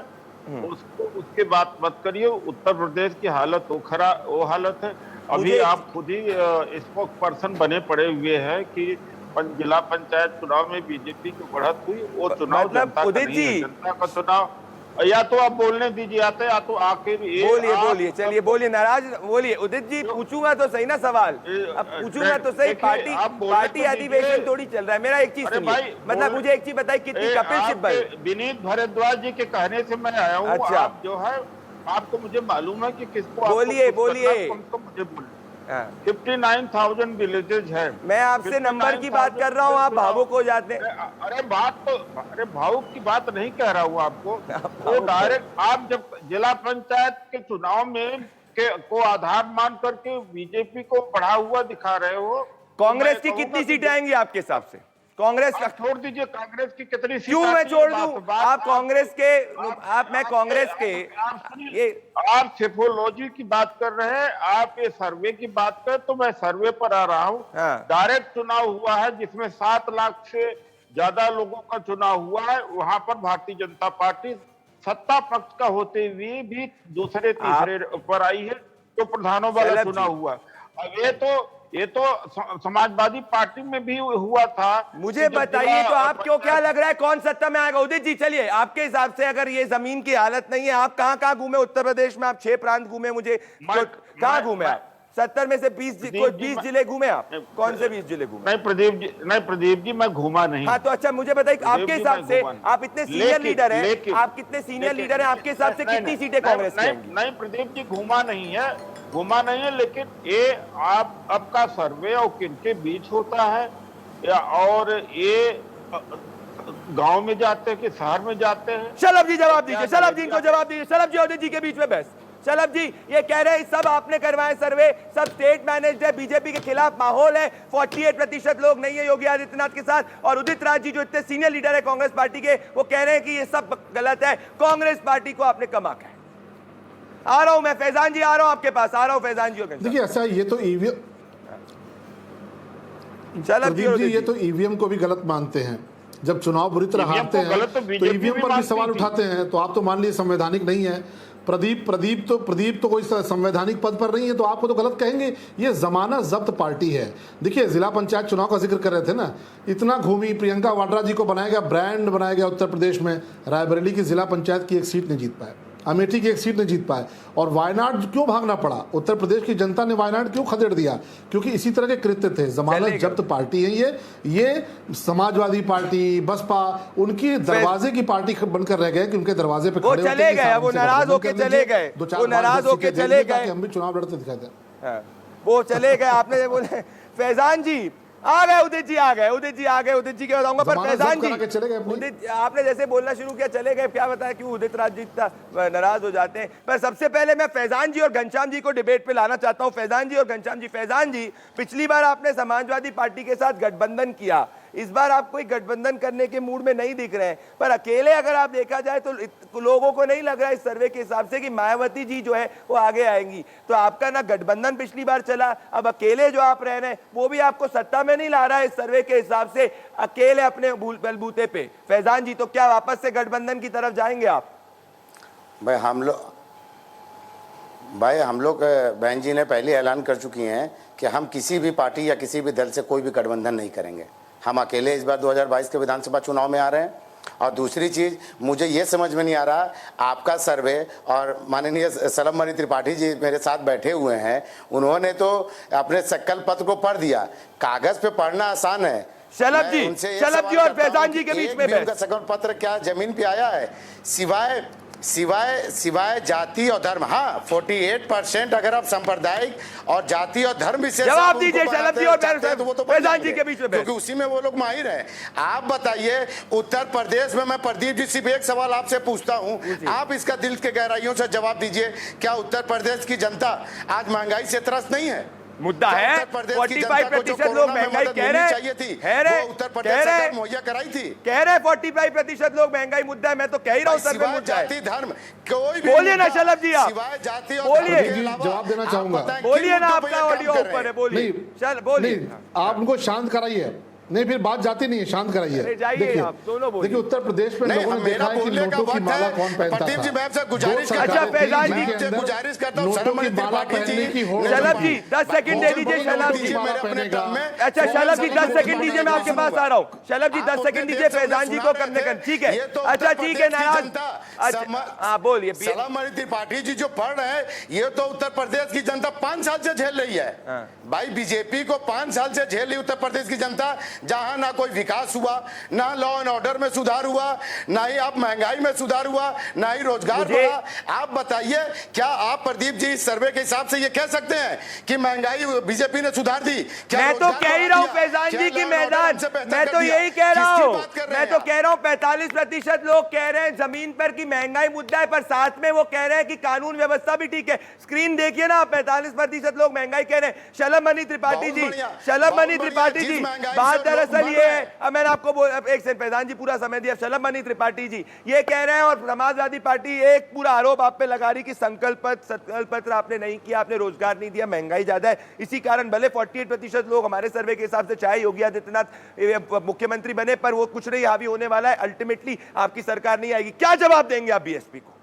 [SPEAKER 6] उसके बात मत करिए। उत्तर प्रदेश की हालत वो हालत है। अभी आप खुद ही स्पोक्स पर्सन बने पड़े हुए हैं कि जिला पंचायत चुनाव में बीजेपी की बढ़त हुई, वो चुनाव जनता का नहीं है, जनता का चुनाव। या तो आप बोलने दीजिए, आते या तो आके
[SPEAKER 1] बोलिए, चलिए बोलिए, नाराज बोलिए उदित जी। पूछूंगा तो सही ना सवाल, अब पूछूंगा तो सही। पार्टी अधिवेशन थोड़ी चल रहा है। मेरा एक चीज सुनिए, मतलब मुझे एक चीज बताइए, कितनी कपिल सिब्बल,
[SPEAKER 6] विनीत भारद्वाज जी के कहने से मैं आया हूँ।
[SPEAKER 1] अच्छा,
[SPEAKER 6] आप जो है आपको मुझे मालूम है कि किसको
[SPEAKER 1] बोलिए
[SPEAKER 6] 59,000 विलेजेज है।
[SPEAKER 1] मैं आपसे नंबर की बात कर रहा हूँ, आप भावुक हो जाते हैं।
[SPEAKER 6] अरे भावुक की बात नहीं कह रहा हूँ आपको। वो डायरेक्ट आप जब जिला पंचायत के चुनाव में को आधार मान करके बीजेपी को बढ़ा हुआ दिखा रहे हो।
[SPEAKER 1] कांग्रेस की कितनी सीटें आएंगी आपके हिसाब से? कांग्रेस का
[SPEAKER 6] छोड़ दीजिए, कांग्रेस की कितनी सीट?
[SPEAKER 1] क्यों मैं छोड़ दूं? आप कांग्रेस के, मैं कांग्रेस के, ये
[SPEAKER 6] आप सेफोलॉजी की बात कर रहे हैं, आप ये सर्वे की बात कर, तो मैं सर्वे पर आ रहा हूँ। डायरेक्ट चुनाव हुआ है जिसमें 7 लाख से ज्यादा लोगों का चुनाव हुआ है। वहां पर भारतीय जनता पार्टी सत्ता पक्ष का होते हुए भी दूसरे तीसरे पर आई है, तो प्रधानों वाला चुनाव हुआ। अब ये तो समाजवादी पार्टी में भी हुआ था।
[SPEAKER 1] मुझे बताइए तो आप क्यों, क्या लग रहा है कौन सत्ता में आएगा? उदित जी चलिए, आपके हिसाब से अगर ये जमीन की हालत नहीं है, आप कहां घूमे उत्तर प्रदेश में? आप 6 प्रांत घूमे, मुझे कहां घूमे आप? 70 में से 20 जिले घूमे आप? कौन से 20 जिले घूमे?
[SPEAKER 6] नहीं प्रदीप जी, मैं घूमा नहीं।
[SPEAKER 1] हाँ तो अच्छा, मुझे बताइए आपके हिसाब से, आप इतने सीनियर लीडर हैं, आप कितने सीनियर लीडर हैं, आपके हिसाब से कितनी सीटें कांग्रेस की आएंगी?
[SPEAKER 6] नहीं प्रदीप जी, घूमा नहीं है, लेकिन ये आपका सर्वे और किनके बीच होता है, और ये गांव में जाते हैं कि शहर में जाते हैं?
[SPEAKER 1] शलभ जी जवाब दीजिए, शलभ जी इनको जवाब दीजिए। शलभ जी उदित जी के बीच में बहस। शलभ जी ये कह रहे हैं सब आपने करवाए सर्वे, सब स्टेट मैनेज्ड है, बीजेपी के खिलाफ माहौल है, 48% लोग नहीं है योगी आदित्यनाथ के साथ। और उदित राज जी जो इतने सीनियर लीडर है कांग्रेस पार्टी के, वो कह रहे हैं कि ये सब गलत है, कांग्रेस पार्टी को आपने कम आंका है। आ रहा हूं मैं, फैजान जी आ रहा हूं आपके पास, आ रहा हूं फैजान जी।
[SPEAKER 3] देखिए ऐसा, ये तो
[SPEAKER 1] शलभ जी
[SPEAKER 3] प्रदीप
[SPEAKER 1] और
[SPEAKER 3] जी,
[SPEAKER 1] उदित
[SPEAKER 3] ये
[SPEAKER 1] जी।
[SPEAKER 3] तो ईवीएम को भी गलत मानते हैं। जब चुनाव बुरी तरह
[SPEAKER 6] EVM
[SPEAKER 3] हारते
[SPEAKER 6] को
[SPEAKER 3] हैं
[SPEAKER 6] गलत तो
[SPEAKER 3] तो
[SPEAKER 6] बीजेपी
[SPEAKER 3] ईवीएम
[SPEAKER 6] भी
[SPEAKER 3] पर भी
[SPEAKER 6] मानती
[SPEAKER 3] सवाल
[SPEAKER 6] थी।
[SPEAKER 3] उठाते हैं, तो आप तो मान लीजिए संवैधानिक नहीं है। प्रदीप तो कोई संवैधानिक पद पर नहीं है, तो आपको तो गलत कहेंगे। ये जमानत जब्त पार्टी है। देखिए, जिला पंचायत चुनाव का जिक्र कर रहे थे ना, इतना घूमी, प्रियंका वाड्रा जी को बनाया गया, ब्रांड बनाया गया उत्तर प्रदेश में। रायबरेली की जिला पंचायत की एक सीट नहीं जीत पाए, अमेठी की एक सीट नहीं जीत पाए, और वायनाड क्यों भागना पड़ा? उत्तर प्रदेश की जनता ने वायनाड क्यों खदेड़ दिया? क्योंकि इसी तरह के कृत्य थे। जमानत जब्त पार्टी है ये समाजवादी पार्टी, बसपा, उनकी दरवाजे की पार्टी बनकर रह गए कि उनके दरवाजे पे
[SPEAKER 1] वो
[SPEAKER 3] खड़े होके
[SPEAKER 1] चले
[SPEAKER 3] कि
[SPEAKER 1] गए,
[SPEAKER 3] साहब
[SPEAKER 1] वो
[SPEAKER 3] हमसे
[SPEAKER 1] नाराज
[SPEAKER 3] गठबंधन
[SPEAKER 1] होके
[SPEAKER 3] कर
[SPEAKER 1] चले
[SPEAKER 3] लीजिए,
[SPEAKER 1] गए,
[SPEAKER 3] दो चार
[SPEAKER 1] वो
[SPEAKER 3] बार
[SPEAKER 1] नाराज
[SPEAKER 3] जैसे
[SPEAKER 1] होके
[SPEAKER 3] के दे
[SPEAKER 1] चले
[SPEAKER 3] दिए
[SPEAKER 1] गए।
[SPEAKER 3] ताकि हम भी चुनाव लड़ते दिखाई दें।
[SPEAKER 1] हाँ, वो चले गए। आपने बोले फैजान जी आ गए, उदित जी आ गए, उदित जी के बताऊंगा। पर
[SPEAKER 3] जमानत
[SPEAKER 1] फैजान
[SPEAKER 3] जब्त करा के चले गए
[SPEAKER 1] जी,
[SPEAKER 3] अपनी।
[SPEAKER 1] उदित, आपने जैसे बोलना शुरू किया चले गए, क्या बताया क्यों उदित राज जी इतना नाराज हो जाते हैं। पर सबसे पहले मैं फैजान जी और घनश्याम जी को डिबेट पे लाना चाहता हूं। फैजान जी और घनश्याम जी, फैजान जी, पिछली बार आपने समाजवादी पार्टी के साथ गठबंधन किया, इस बार आप कोई गठबंधन करने के मूड में नहीं दिख रहे हैं। पर अकेले अगर आप देखा जाए तो लोगों को नहीं लग रहा है इस सर्वे के हिसाब से कि मायावती जी जो है वो आगे आएंगी। तो आपका ना गठबंधन पिछली बार चला, अब अकेले जो आप रह रहे हैं वो भी आपको सत्ता में नहीं ला रहा है इस सर्वे के हिसाब से, अकेले अपने बलबूते पे। फैजान जी, तो क्या वापस से गठबंधन की तरफ जाएंगे आप?
[SPEAKER 4] भाई हम लोग बहन जी ने पहले ऐलान कर चुकी हैं कि हम किसी भी पार्टी या किसी भी दल से कोई भी गठबंधन नहीं करेंगे। हम अकेले इस बार 2022 के विधानसभा चुनाव में आ रहे हैं। और दूसरी चीज़, मुझे ये समझ में नहीं आ रहा, आपका सर्वे और माननीय सलभमणि त्रिपाठी जी मेरे साथ बैठे हुए हैं, उन्होंने तो अपने संकल्प पत्र को पढ़ दिया। कागज पे पढ़ना आसान है।
[SPEAKER 1] शलभ जी और फैजान जी के बीच में
[SPEAKER 4] उनका संकल्प पत्र क्या जमीन पे आया है? सिवाय जाति और धर्म। हाँ, 48% अगर आप सांप्रदायिक और जाति और धर्म विशेष
[SPEAKER 1] जवाब दीजिए शलभ जी और फैजान जी के बीच में,
[SPEAKER 4] क्योंकि उसी में वो लोग माहिर हैं। आप बताइए, उत्तर प्रदेश में, मैं प्रदीप जी सिर्फ एक सवाल आपसे पूछता हूं, आप इसका दिल के गहराइयों से जवाब दीजिए, क्या उत्तर प्रदेश की जनता आज महंगाई से त्रस्त नहीं है?
[SPEAKER 1] मुद्दा है 45% लोग महंगाई कह रहे हैं,
[SPEAKER 4] उत्तर प्रदेश सरकार मुहैया कराई थी,
[SPEAKER 1] कह रहे 45% लोग महंगाई मुद्दा है। मैं तो कह ही रहा हूँ सर्वे मुद्दा है।
[SPEAKER 4] जाति धर्म कोई भी
[SPEAKER 1] बोलिए ना शलभ जी, आप
[SPEAKER 4] सिवाय जाति और
[SPEAKER 1] बोलिए,
[SPEAKER 4] धर्म के अलावा
[SPEAKER 3] जवाब देना
[SPEAKER 4] आप
[SPEAKER 3] चाहूंगा।
[SPEAKER 4] बताएं
[SPEAKER 1] बोलिए
[SPEAKER 4] किन
[SPEAKER 1] ना,
[SPEAKER 4] मुद्दों पे
[SPEAKER 1] आपका
[SPEAKER 4] ये
[SPEAKER 1] ऑडियो
[SPEAKER 4] काम कर
[SPEAKER 1] ऊपर है,
[SPEAKER 4] रहे हैं?
[SPEAKER 1] बोलिए। चल बोलिए।
[SPEAKER 3] आप उनको शांत कराइए। नहीं, फिर बात जाती नहीं है, शांत कराइए।
[SPEAKER 1] जाइए आप दोनों बोलिए।
[SPEAKER 3] देखिए, उत्तर प्रदेश में लोगों ने देखा है कि नोटों की माला कौन पहनता था।
[SPEAKER 4] प्रदीप जी, मैं आपसे गुजारिश
[SPEAKER 3] दो
[SPEAKER 1] अच्छा,
[SPEAKER 3] सरकारें
[SPEAKER 1] फैजान
[SPEAKER 3] थीं
[SPEAKER 1] जी,
[SPEAKER 3] जिनके अंदर
[SPEAKER 4] गुजारिश करता हूं,
[SPEAKER 3] नोटों की
[SPEAKER 4] शलभ
[SPEAKER 3] माला पहनने की होड़
[SPEAKER 1] शलभ जी
[SPEAKER 3] जमी।
[SPEAKER 1] 10 सेकंड दे दीजिए शलभ जी। अच्छा शलभ जी 10 सेकंड दीजिए, मैं आपके पास आ रहा हूँ। शलभ जी 10 सेकंड दीजिए फैजान जी को करने का, ठीक है? अच्छा ठीक है, नाराज। हाँ बोलिए।
[SPEAKER 4] सलभमणि त्रिपाठी जी जो पढ़ रहे हैं, ये तो उत्तर प्रदेश की जनता 5 साल से झेल रही है। भाई, बीजेपी को 5 साल से झेल रही उत्तर प्रदेश की जनता, जहां ना कोई विकास हुआ, ना लॉ एंड ऑर्डर में सुधार हुआ, ना ही आप महंगाई में सुधार हुआ, ना ही रोजगार बढ़ा। आप बताइए, क्या आप प्रदीप जी इस सर्वे के हिसाब से ये कह सकते हैं कि महंगाई बीजेपी ने सुधार दी?
[SPEAKER 1] मैं तो कह ही रहा हूँ फैजान जी की मैदान, मैं तो यही कह रहा हूँ, मैं तो कह रहा हूँ 45% लोग कह रहे हैं जमीन पर की महंगाई मुद्दा है, पर साथ में वो कह रहे हैं कि कानून व्यवस्था भी ठीक है। स्क्रीन देखिए ना, 45% लोग महंगाई कह रहे हैं। शलभमणि त्रिपाठी जी, बात दरअसल ये है, अब मैंने आपको एक सेकंड फैजान जी पूरा समय दिया। शलभमणि त्रिपाठी जी ये कह रहे हैं और समाजवादी पार्टी एक पूरा आरोप आप पे लगा रही कि संकल्प पत्र आपने नहीं किया, आपने रोजगार नहीं दिया, महंगाई ज्यादा है। इसी कारण भले 48% लोग हमारे सर्वे के हिसाब से चाहे योगी आदित्यनाथ मुख्यमंत्री बने, पर वो कुछ नहीं हावी होने वाला है। अल्टीमेटली आपकी सरकार नहीं आएगी। क्या जवाब देंगे आप बीएसपी को?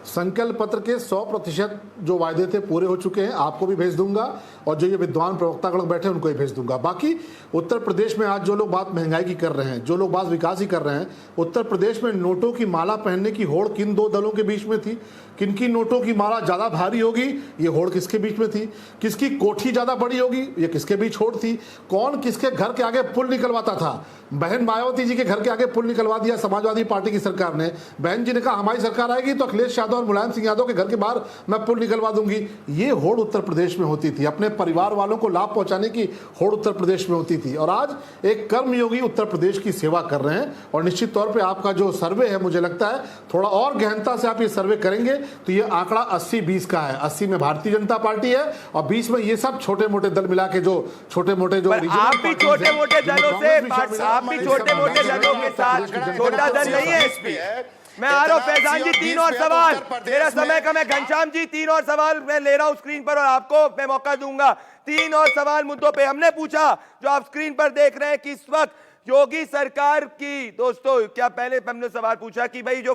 [SPEAKER 3] संकल्प पत्र के 100% जो वायदे थे पूरे हो चुके हैं। आपको भी भेज दूंगा और जो ये विद्वान प्रवक्ता लोग बैठे हैं उनको भी भेज दूंगा। बाकी उत्तर प्रदेश में आज जो लोग बात महंगाई की कर रहे हैं, जो लोग बात विकास की कर रहे हैं, उत्तर प्रदेश में नोटों की माला पहनने की होड़ किन दो दलों के बीच में थी? किनकी नोटों की माला ज़्यादा भारी होगी, ये होड़ किसके बीच में थी? किसकी कोठी ज़्यादा बड़ी होगी, ये किसके बीच होड़ थी? कौन किसके घर के आगे पुल निकलवाता था? बहन मायावती जी के घर के आगे पुल निकलवा दिया समाजवादी पार्टी की सरकार ने। बहन जी ने कहा हमारी सरकार आएगी तो अखिलेश यादव और मुलायम सिंह यादव के घर के बाहर मैं पुल निकलवा दूंगी। ये होड़ उत्तर प्रदेश में होती थी, अपने परिवार वालों को लाभ पहुंचाने की होड़ उत्तर प्रदेश में होती थी। और आज एक कर्मयोगी उत्तर प्रदेश की सेवा कर रहे हैं। और निश्चित तौर पर आपका जो सर्वे है, मुझे लगता है थोड़ा और गहनता से आप ये सर्वे करेंगे तो ये आंकड़ा 80-20 का है। 80 में भारतीय जनता पार्टी है और 20 में ये सब छोटे मोटे दल मिला के जो छोटे मोटे जो
[SPEAKER 1] आप भी छोटे मोटे दलों से आप भी छोटे मोटे दलों के साथ छोटा दल नहीं है इसमें। मैं आ रहा हूं फैजान जी, 3 और सवाल, मेरा समय कम है। घनश्याम जी 3 और सवाल मैं ले रहा हूं स्क्रीन पर और आपको मैं मौका दूंगा 3 और सवाल मुद्दों पे। हमने पूछा, जो आप स्क्रीन पर देख रहे हैं कि इस वक्त योगी सरकार की, दोस्तों क्या पहले हमने सवाल पूछा कि भाई जो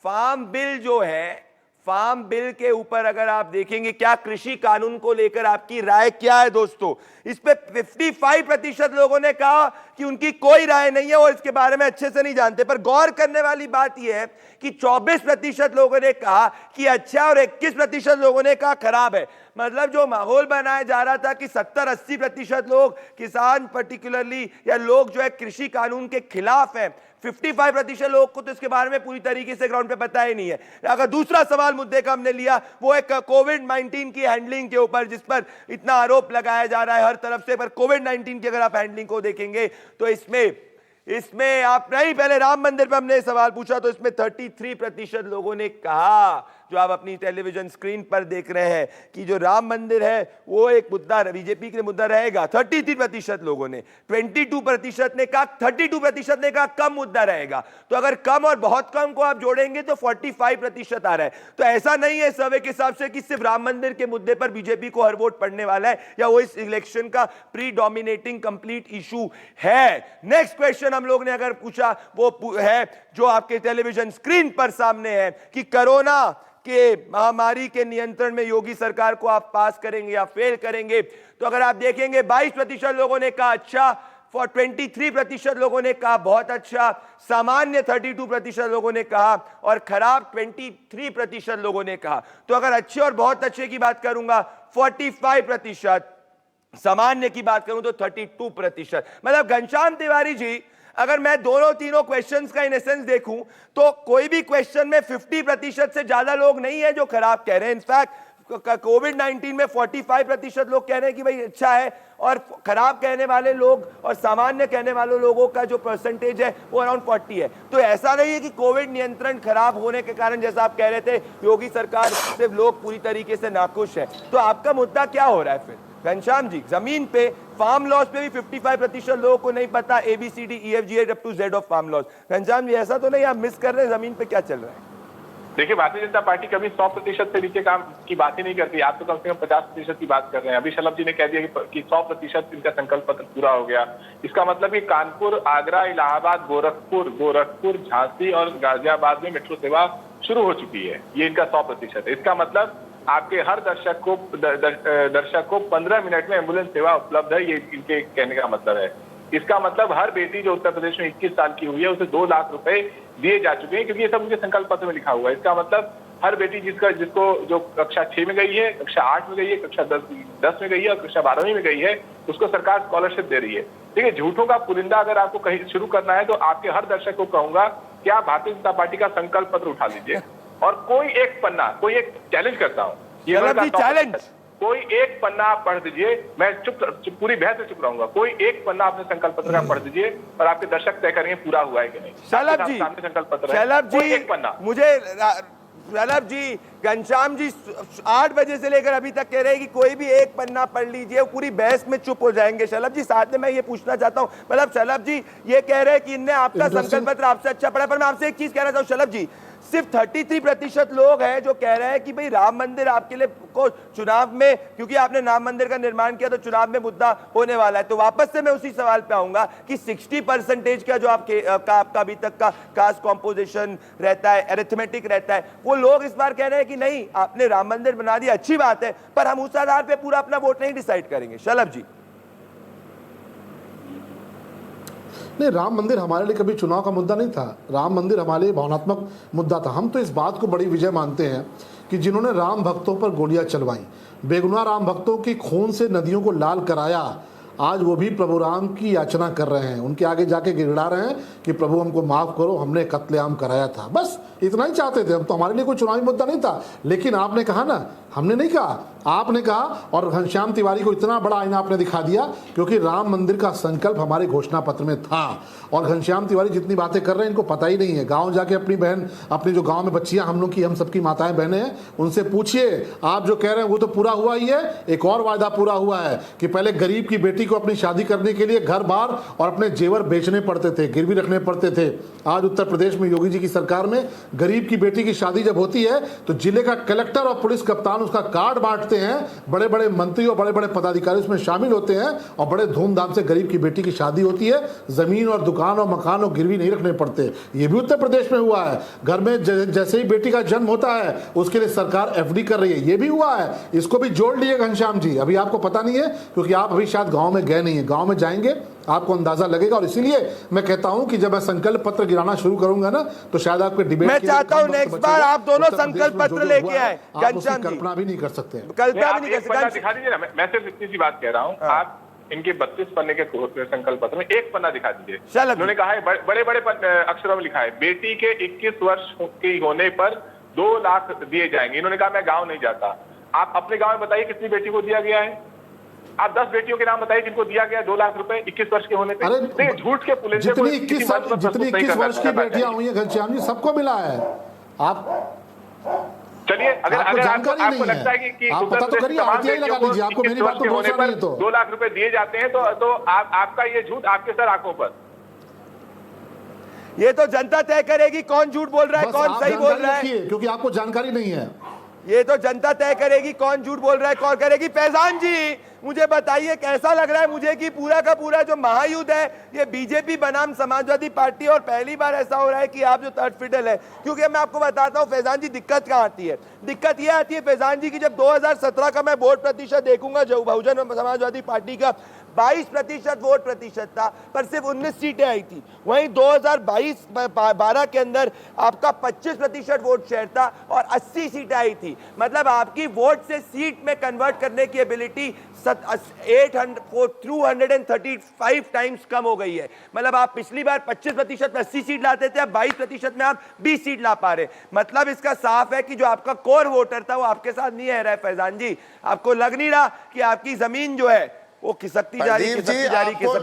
[SPEAKER 1] फार्म बिल जो है, फार्म बिल के ऊपर अगर आप देखेंगे क्या कृषि कानून को लेकर आपकी राय क्या है दोस्तों? इस पे 55% लोगों ने कहा कि उनकी कोई राय नहीं है और इसके बारे में अच्छे से नहीं जानते। पर गौर करने वाली बात यह है कि 24% लोगों ने कहा कि अच्छा और 21% लोगों ने कहा खराब है। मतलब जो माहौल बनाया जा रहा था कि 70-80% लोग किसान पर्टिकुलरली या लोग जो है कृषि कानून के खिलाफ हैं, 55% लोग को तो इसके बारे में पूरी तरीके से ग्राउंड पे पता ही नहीं है। अगर दूसरा सवाल मुद्दे का हमने लिया वो एक कोविड-19 की हैंडलिंग के ऊपर, जिस पर इतना आरोप लगाया जा रहा है हर तरफ से। पर कोविड-19 की अगर आप हैंडलिंग को देखेंगे तो इसमें आप नहीं, पहले राम मंदिर पर हमने सवाल पूछा तो इसमें 33% लोगों ने कहा, जो आप अपनी टेलीविजन स्क्रीन पर देख रहे हैं, कि जो राम मंदिर है वो एक मुद्दा बीजेपी के लिए मुद्दा रहेगा। 33% लोगों ने, 22% ने कहा, 32% ने कहा कम मुद्दा रहेगा। तो अगर कम और बहुत कम को आप जोड़ेंगे तो 45% आ रहा है। तो ऐसा नहीं है सर्वे के हिसाब से कि सिर्फ राम मंदिर के मुद्दे पर बीजेपी को हर वोट पड़ने वाला है या वो इस इलेक्शन का प्रीडोमिनेटिंग कंप्लीट इशू है। नेक्स्ट क्वेश्चन हम लोग ने अगर पूछा वो है जो आपके टेलीविजन स्क्रीन पर सामने है कि कोरोना के महामारी के नियंत्रण में योगी सरकार को आप पास करेंगे या फेल करेंगे। तो अगर आप देखेंगे 22% लोगों ने कहा अच्छा, 23% लोगों ने कहा बहुत अच्छा, सामान्य 32% लोगों ने कहा और खराब 23% लोगों ने कहा। तो अगर अच्छे और बहुत अच्छे की बात करूंगा 45%, सामान्य की बात करूं तो 32%। मतलब घनश्याम तिवारी जी, अगर मैं दोनों तीनों क्वेश्चंस का इन एसेंस देखूं तो कोई भी क्वेश्चन में 50% से ज्यादा लोग नहीं है जो खराब कह रहे हैं। इनफैक्ट कोविड-19 में 45% लोग कह रहे हैं कि भाई अच्छा है और खराब कहने वाले लोग और सामान्य कहने वाले लोगों का जो परसेंटेज है वो अराउंड 40 है। तो ऐसा नहीं है कि कोविड नियंत्रण खराब होने के कारण, जैसा आप कह रहे थे, योगी सरकार से लोग पूरी तरीके से नाखुश है। तो आपका मुद्दा क्या हो रहा है फिर घनश्याम जी? जमीन पे फार्म लॉस पे भी 55% लोगों को नहीं पता ABCDEFG up to Z of farm laws. Ghanshyam ji ऐसा तो नहीं आप मिस कर रहे हैं, जमीन पे क्या चल रहा है?
[SPEAKER 5] देखिए, भारतीय जनता पार्टी कभी 100% से नीचे काम की बात ही नहीं करती। आप तो कम से कम 50% की बात कर रहे हैं। अभी शलभ जी ने कह दिया कि 100% इनका संकल्प पत्र पूरा हो गया। इसका मतलब कि कानपुर, आगरा, इलाहाबाद, गोरखपुर, झांसी और गाजियाबाद में मेट्रो सेवा शुरू हो चुकी है। ये इनका 100% है। इसका मतलब आपके हर दर्शक को 15 मिनट में एम्बुलेंस सेवा उपलब्ध है। ये इनके कहने का मतलब है। इसका मतलब हर बेटी जो उत्तर प्रदेश में 21 साल की हुई है उसे 2 लाख रुपए दिए जा चुके हैं, क्योंकि ये सब उनके संकल्प पत्र में लिखा हुआ है। इसका मतलब हर बेटी जिसको जो कक्षा 6 में गई है, कक्षा 8 में गई है, कक्षा 10 में गई है और कक्षा 12वीं में गई है, उसको सरकार स्कॉलरशिप दे रही है। ठीक है, झूठों का पुलिंदा अगर आपको कहीं शुरू करना है तो आपके हर दर्शक को कहूंगा कि आप भारतीय जनता पार्टी का संकल्प पत्र उठा लीजिए और कोई एक चैलेंज करता हूँ,
[SPEAKER 1] चैलेंज,
[SPEAKER 5] कोई एक पन्ना आप पढ़ दीजिए। मैं चुप पूरी बहस से चुप रहूंगा। कोई एक पन्ना अपने संकल्प पत्र का पढ़ दीजिए और आपके दर्शक तय करेंगे पूरा हुआ है कि नहीं।
[SPEAKER 1] शलभ जी,
[SPEAKER 5] संकल्प पत्र
[SPEAKER 1] शलभ जी,
[SPEAKER 5] एक पन्ना
[SPEAKER 1] शलभ जी, घनश्याम जी 8 बजे से लेकर अभी तक कह रहे हैं कि कोई भी एक पन्ना पढ़ लीजिए, पूरी बहस में चुप हो जाएंगे। शलभ जी साथ में मैं ये पूछना चाहता हूं, मतलब शलभ जी ये कह रहे हैं कि इनने आपका संकल्प पत्र आपसे अच्छा पढ़ा, पर मैं आपसे एक चीज कहना चाहूं शलभ जी, सिर्फ 33% लोग हैं जो कह रहे हैं कि भाई राम मंदिर आपके लिए को चुनाव में, क्योंकि आपने राम मंदिर का निर्माण किया तो चुनाव में मुद्दा होने वाला है। तो वापस से मैं उसी सवाल पे आऊंगा कि 60% का जो आपका अभी तक का कास्ट कॉम्पोजिशन रहता है, अरिथमेटिक रहता है, वो लोग इस बार कह रहे हैं कि नहीं आपने राम मंदिर बना दिया, अच्छी बात है, पर हम उस आधार पर पूरा अपना वोट नहीं डिसाइड करेंगे। शलभ जी,
[SPEAKER 3] नहीं, राम मंदिर हमारे लिए कभी चुनाव का मुद्दा नहीं था। राम मंदिर हमारे लिए भावनात्मक मुद्दा था। हम तो इस बात को बड़ी विजय मानते हैं कि जिन्होंने राम भक्तों पर गोलियां चलवाई, बेगुनाह राम भक्तों की खून से नदियों को लाल कराया, आज वो भी प्रभु राम की याचना कर रहे हैं, उनके आगे जाके गिड़गिड़ा रहे हैं कि प्रभु हमको माफ़ करो, हमने कत्लेआम कराया था। बस इतना ही चाहते थे हम, तो हमारे लिए कोई चुनावी मुद्दा नहीं था। लेकिन आपने कहा ना, हमने नहीं कहा, आपने कहा, और घनश्याम तिवारी को इतना बड़ा आईना आपने दिखा दिया क्योंकि राम मंदिर का संकल्प हमारे घोषणा पत्र में था। और घनश्याम तिवारी जितनी बातें कर रहे हैं इनको पता ही नहीं है। गांव जाके अपनी बहन, अपनी जो गांव में बच्चियां हम लोग की, हम सबकी माताएं बहनें हैं, उनसे पूछिए, आप जो कह रहे हैं वो तो पूरा हुआ ही है। एक और वायदा पूरा हुआ है कि पहले गरीब की बेटी को अपनी शादी करने के लिए घर बार और अपने जेवर बेचने पड़ते थे, गिरवी रखने पड़ते थे। आज उत्तर प्रदेश में योगी जी की सरकार में गरीब की बेटी की शादी जब होती है तो जिले का कलेक्टर और पुलिस कप्तान उसका कार्ड बांटते हैं, बड़े बड़े मंत्री और बड़े बड़े पदाधिकारी उसमें शामिल होते हैं और बड़े धूमधाम से गरीब की बेटी की शादी होती है। जमीन और दुकान और मकान और गिरवी नहीं रखने पड़ते। ये भी उत्तर प्रदेश में हुआ है। घर में जैसे ही बेटी का जन्म होता है उसके लिए सरकार एफडी कर रही है, ये भी हुआ है। इसको भी जोड़ लिए घनश्याम जी, अभी आपको पता नहीं है क्योंकि आप अभी शायद गांव में गए नहीं है। गांव में जाएंगे आपको अंदाजा लगेगा। और इसीलिए मैं कहता हूं कि जब मैं संकल्प पत्र गिराना शुरू करूंगा ना तो शायद आपके डिबेट
[SPEAKER 1] मैं चाहता हूं नेक्स्ट बार आप दोनों संकल्प पत्र लेके आए। घनश्याम जी
[SPEAKER 3] कल्पना भी नहीं कर सकते,
[SPEAKER 1] कल्पना भी नहीं कर
[SPEAKER 5] पन्ना
[SPEAKER 1] सकते।
[SPEAKER 5] दिखा दीजिए ना, मैं सिर्फ इतनी सी बात कह रहा हूँ। आप इनके 32 पन्ने के संकल्प पत्र में एक पन्ना दिखा दीजिए।
[SPEAKER 1] चलो।
[SPEAKER 5] उन्होंने कहा है, बड़े बड़े अक्षरों में लिखा है, बेटी के 21 वर्ष की होने पर 2 लाख दिए जाएंगे। इन्होंने कहा मैं गांव नहीं जाता। आप अपने गांव में बताइए कितनी बेटी को दिया गया है। आप 10 बेटियों के नाम बताइए जिनको दिया गया 2 लाख रुपए 21 वर्ष के होने पे।
[SPEAKER 3] अरे
[SPEAKER 5] झूठ के पुलिस
[SPEAKER 3] जितनी 21 वर्ष की बेटियां हुई है घनश्याम जी, सबको मिला है। आप
[SPEAKER 5] चलिए, अगर आपको लगता है कि
[SPEAKER 3] आप पता तो करिए, आरटीआई लगा लीजिए। आपको मेरी बात पर भरोसा नहीं है तो
[SPEAKER 5] 2 लाख रुपए दिए जाते हैं तो आपका ये झूठ आपके सर आंखों पर।
[SPEAKER 1] ये तो जनता तय करेगी कौन झूठ बोल रहा है, कौन सही बोल रहा है,
[SPEAKER 3] क्योंकि आपको जानकारी नहीं है।
[SPEAKER 1] ये तो जनता तय करेगी कौन झूठ बोल रहा है, कौन करेगी। फैजान जी मुझे बताइए कैसा लग रहा है मुझे कि पूरा का पूरा जो महायुद्ध है ये बीजेपी बनाम समाजवादी पार्टी, और पहली बार ऐसा हो रहा है कि आप जो थर्ड फिडल है। क्योंकि मैं आपको बताता हूं फैजान जी दिक्कत कहां आती है। दिक्कत ये आती है फैजान जी की जब 2017 का मैं वोट प्रतिशत देखूंगा जो बहुजन समाजवादी पार्टी का 22% वोट प्रतिशत था, पर सिर्फ 19 सीटें आई थी। वहीं 2022-12 के अंदर आपका 25% वोट शेयर था और 80 सीटें आई थी। मतलब आपकी वोट से सीट में कन्वर्ट करने की एबिलिटी 235 टाइम्स कम हो गई है। मतलब आप पिछली बार 25% में 80 सीट लाते थे, अब 22% में आप 20 सीट ला पा रहे। मतलब इसका साफ है कि जो आपका कोर वोटर था वो आपके साथ नहीं रहा है फैजान जी। आपको लग नहीं रहा कि आपकी जमीन जो है वो खिसकती जा रही है।